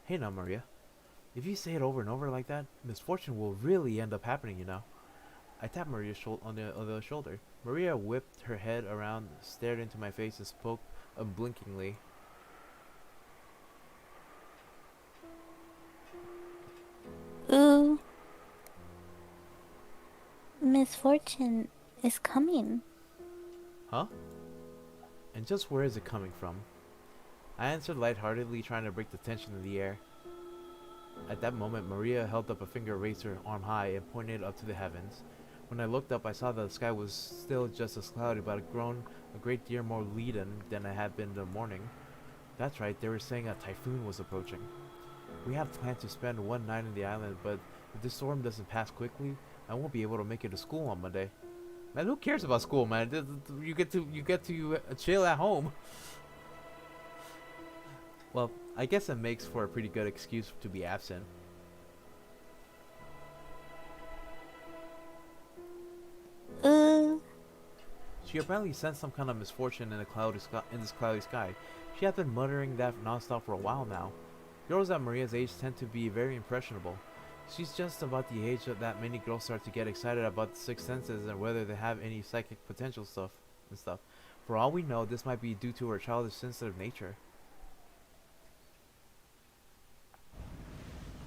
[SPEAKER 1] Hey now, Maria. If you say it over and over like that, misfortune will really end up happening, you know. I tapped Maria's on the shoulder. Maria whipped her head around, stared into my face, and spoke unblinkingly.
[SPEAKER 3] Ooh. Misfortune is coming.
[SPEAKER 1] Huh? And just where is it coming from? I answered lightheartedly, trying to break the tension in the air. At that moment, Maria held up a finger, raised her arm high, and pointed up to the heavens. When I looked up, I saw that the sky was still just as cloudy, but had grown a great deal more leaden than it had been in the morning. That's right, they were saying a typhoon was approaching. We had planned to spend one night in the island, but if this storm doesn't pass quickly, I won't be able to make it to school on Monday. Man, who cares about school, man? You get to chill at home. Well, I guess it makes for a pretty good excuse to be absent.
[SPEAKER 3] Uh,
[SPEAKER 1] She apparently sensed some kind of misfortune in this cloudy sky. She had been muttering that nonstop for a while now. Girls at Maria's age tend to be very impressionable. She's just about the age that many girls start to get excited about the sixth senses and whether they have any psychic potential stuff. For all we know, this might be due to her childish sensitive nature.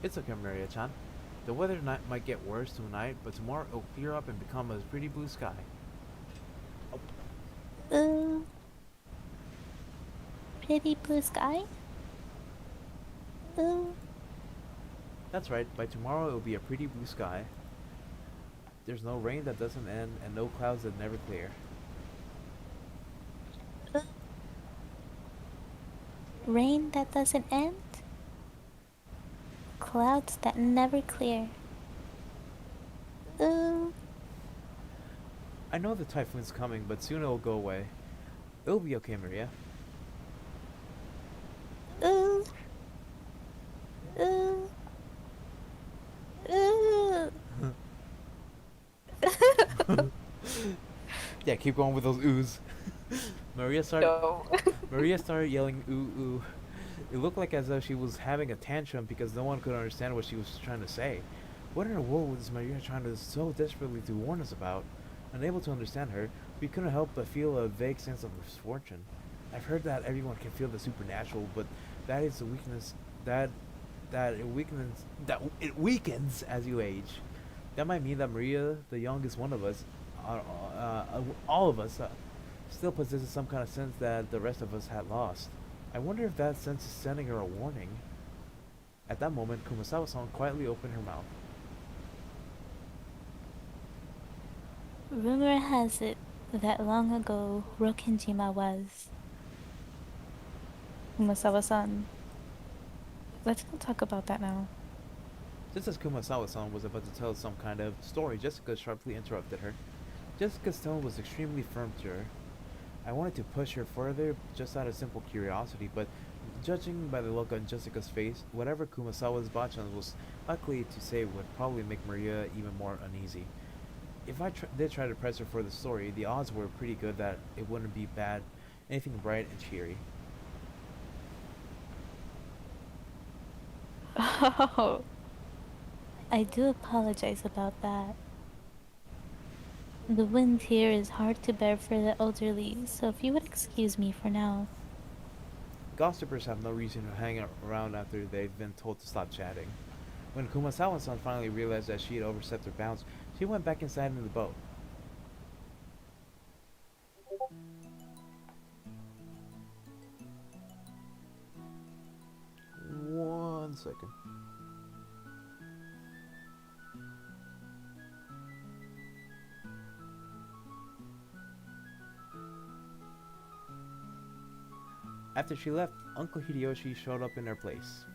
[SPEAKER 1] It's okay, Maria-chan. The weather might get worse tonight, but tomorrow it'll clear up and become a pretty blue sky.
[SPEAKER 3] uh, pretty blue sky? Uh,
[SPEAKER 1] That's right, by tomorrow it'll be a pretty blue sky. There's no rain that doesn't end and no clouds that never clear.
[SPEAKER 3] uh, rain that doesn't end? Clouds that never clear. Uh,
[SPEAKER 1] I know the typhoon's coming, but soon it'll go away. It'll be okay, Maria.
[SPEAKER 3] uh, uh, uh.
[SPEAKER 1] Yeah, keep going with those oohs. Maria started
[SPEAKER 2] No.
[SPEAKER 1] Maria started yelling ooh ooh. It looked like as though she was having a tantrum because no one could understand what she was trying to say. What in the world was Maria trying to so desperately to warn us about? Unable to understand her, we couldn't help but feel a vague sense of misfortune. I've heard that everyone can feel the supernatural, but that is a weakness that it weakens as you age. That might mean that Maria, the youngest one of us, all of us, still possesses some kind of sense that the rest of us had lost. I wonder if that sense is sending her a warning. At that moment, Kumasawa-san quietly opened her mouth.
[SPEAKER 3] Rumor has it that long ago Rokenjima was.
[SPEAKER 2] Kumasawa-san. Let's not talk about that now.
[SPEAKER 1] Just as Kumasawa-san was about to tell some kind of story, Jessica sharply interrupted her. Jessica's tone was extremely firm to her. I wanted to push her further just out of simple curiosity, but judging by the look on Jessica's face, whatever Kumasawa's bachan was likely to say would probably make Maria even more uneasy. If I did try to press her for the story, the odds were pretty good that it wouldn't be bad, anything bright and cheery.
[SPEAKER 3] Oh, I do apologize about that. The wind here is hard to bear for the elderly, so if you would excuse me for now.
[SPEAKER 1] Gossipers have no reason to hang around after they've been told to stop chatting. When Kumasawa-san finally realized that she had overstepped her bounds, she went back inside in the boat. One second. After she left, Uncle Hideyoshi showed up in her place.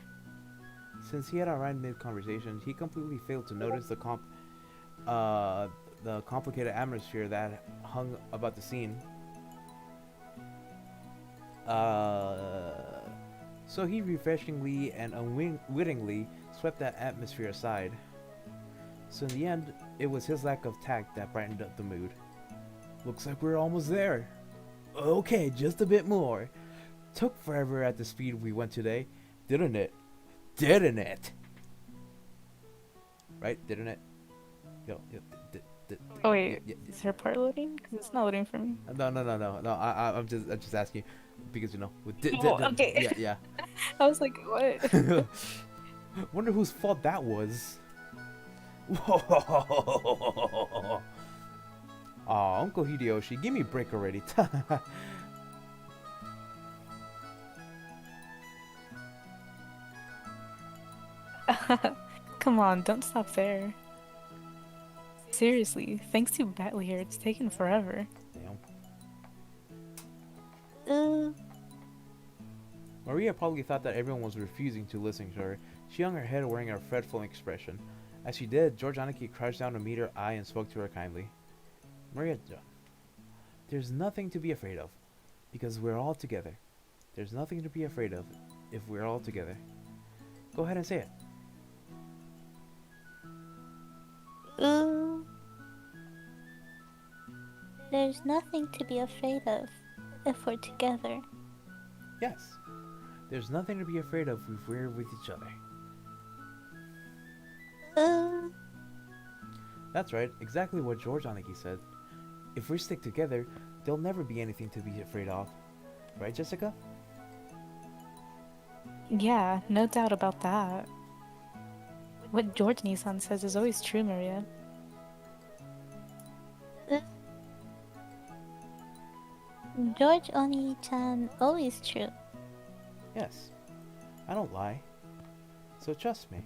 [SPEAKER 1] Since he had arrived mid-conversation, he completely failed to notice the complicated atmosphere that hung about the scene. So he refreshingly and unwittingly swept that atmosphere aside. So in the end, it was his lack of tact that brightened up the mood. Looks like we're almost there. Okay, just a bit more. Took forever at the speed we went today, didn't it? Didn't it? Right? Didn't it? Yo,
[SPEAKER 2] Oh wait,
[SPEAKER 1] yeah.
[SPEAKER 2] is her part loading? Because it's not loading for me.
[SPEAKER 1] No. I'm just asking because you know.
[SPEAKER 2] Oh, okay.
[SPEAKER 1] Yeah.
[SPEAKER 2] I was like, what?
[SPEAKER 1] Wonder whose fault that was. Aw, Uncle Hideyoshi, give me a break already.
[SPEAKER 2] Come on, don't stop there. Seriously, thanks to Batley here, it's taken forever.
[SPEAKER 1] Damn.
[SPEAKER 3] Uh,
[SPEAKER 1] Maria probably thought that everyone was refusing to listen to her. She hung her head wearing a fretful expression. As she did, George Aniki crouched down to meet her eye and spoke to her kindly. Maria, there's nothing to be afraid of, because we're all together. There's nothing to be afraid of. if we're all together? Go ahead and say it.
[SPEAKER 3] Ooh, there's nothing to be afraid of if we're together.
[SPEAKER 1] Yes. There's nothing to be afraid of if we're with each other.
[SPEAKER 3] Ooh,
[SPEAKER 1] That's right, exactly what George Aniki said. If we stick together, there'll never be anything to be afraid of. Right, Jessica?
[SPEAKER 2] Yeah, no doubt about that. What George Nissan says is always true, Maria.
[SPEAKER 3] uh, George Oni-chan always true.
[SPEAKER 1] Yes. I don't lie. So trust me.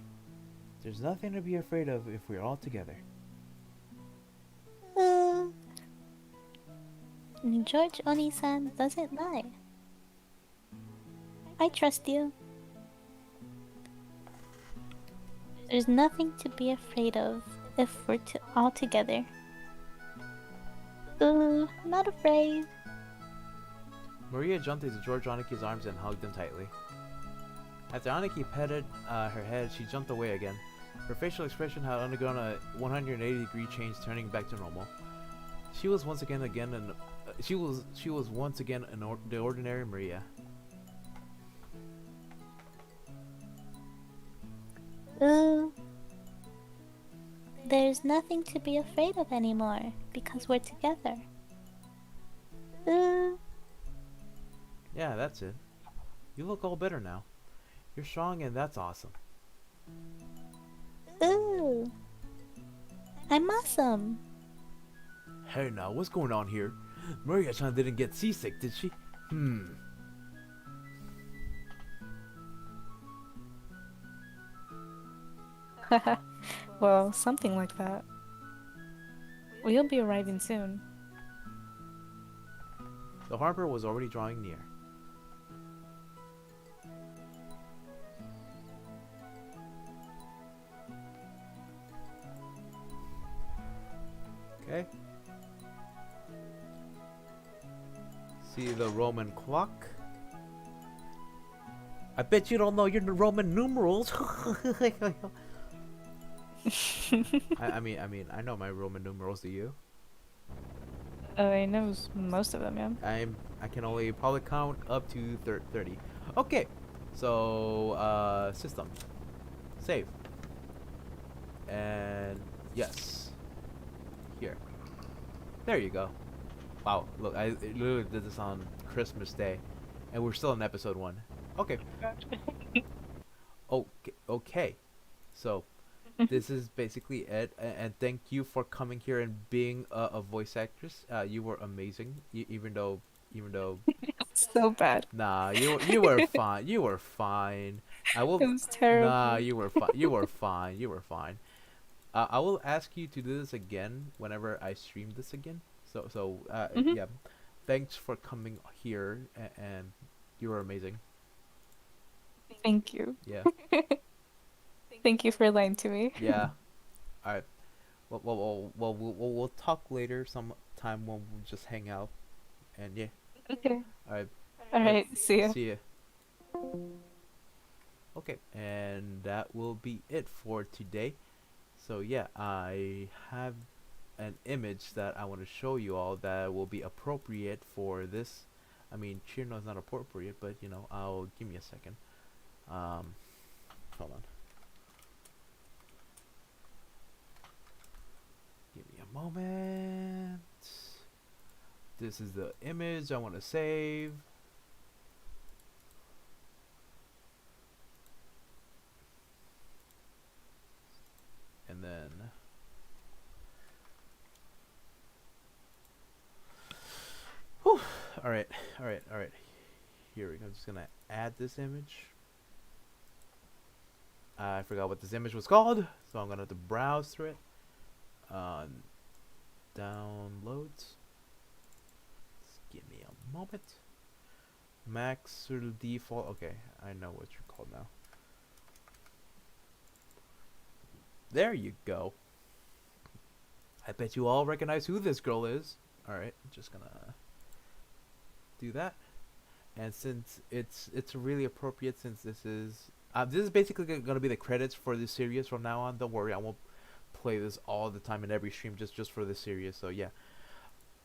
[SPEAKER 1] There's nothing to be afraid of if we're all together.
[SPEAKER 3] Ooh, George Oni-san doesn't lie. I trust you. There's nothing to be afraid of if we're all together. Ooh, I'm not afraid.
[SPEAKER 1] Maria jumped into George Aniki's arms and hugged him tightly. After Aniki petted her head, she jumped away again. Her facial expression had undergone a 180-degree change, turning back to normal. She was once again the ordinary Maria.
[SPEAKER 3] Ooh, there's nothing to be afraid of anymore because we're together. Ooh,
[SPEAKER 1] Yeah, that's it. You look all better now. You're strong and that's awesome.
[SPEAKER 3] ooh, I'm awesome.
[SPEAKER 1] Hey now, what's going on here? Maria-chan didn't get seasick, did she?
[SPEAKER 2] Well, something like that. We'll be arriving soon.
[SPEAKER 1] The harbor was already drawing near. Okay. See the Roman clock. I bet you don't know your Roman numerals. I mean, I know my Roman numerals. Do you?
[SPEAKER 2] I know most of them, yeah.
[SPEAKER 1] I can only probably count up to 30. Okay. So system. Save. And yes. Here. There you go. Wow, look, I literally did this on Christmas Day, and we're still in episode 1. Okay. Okay. So, this is basically it, and thank you for coming here and being a voice actress. You were amazing, even though,
[SPEAKER 2] So bad.
[SPEAKER 1] nah, you were fine. You were fine. I will.
[SPEAKER 2] It was terrible.
[SPEAKER 1] Nah, you were fine. You were fine. You were fine. I will ask you to do this again whenever I stream this again.
[SPEAKER 2] Mhm.
[SPEAKER 1] Yeah, thanks for coming here, and you were amazing.
[SPEAKER 2] Thank you.
[SPEAKER 1] Yeah,
[SPEAKER 2] Thank you for lying to me.
[SPEAKER 1] yeah. All right. We'll talk later sometime when we just hang out, and yeah.
[SPEAKER 2] Okay.
[SPEAKER 1] All right.
[SPEAKER 2] Alright, see ya.
[SPEAKER 1] See ya. Okay, and that will be it for today. So yeah, I have an image that I want to show you all that will be appropriate for this. I mean, Chirno is not appropriate, but I'll give me a second. Hold on. Give me a moment. This is the image I want to save. And then whew, all right. Here we go. I'm just gonna add this image. I forgot what this image was called, so I'm gonna have to browse through it. Downloads. Just give me a moment. Max or default. Okay, I know what you're called now. There you go. I bet you all recognize who this girl is. Alright, just gonna do that. And since it's really appropriate, since this is basically gonna be the credits for this series from now on. Don't worry, I won't play this all the time in every stream just for this series. So yeah,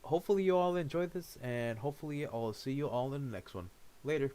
[SPEAKER 1] hopefully you all enjoy this, and hopefully I'll see you all in the next one. Later.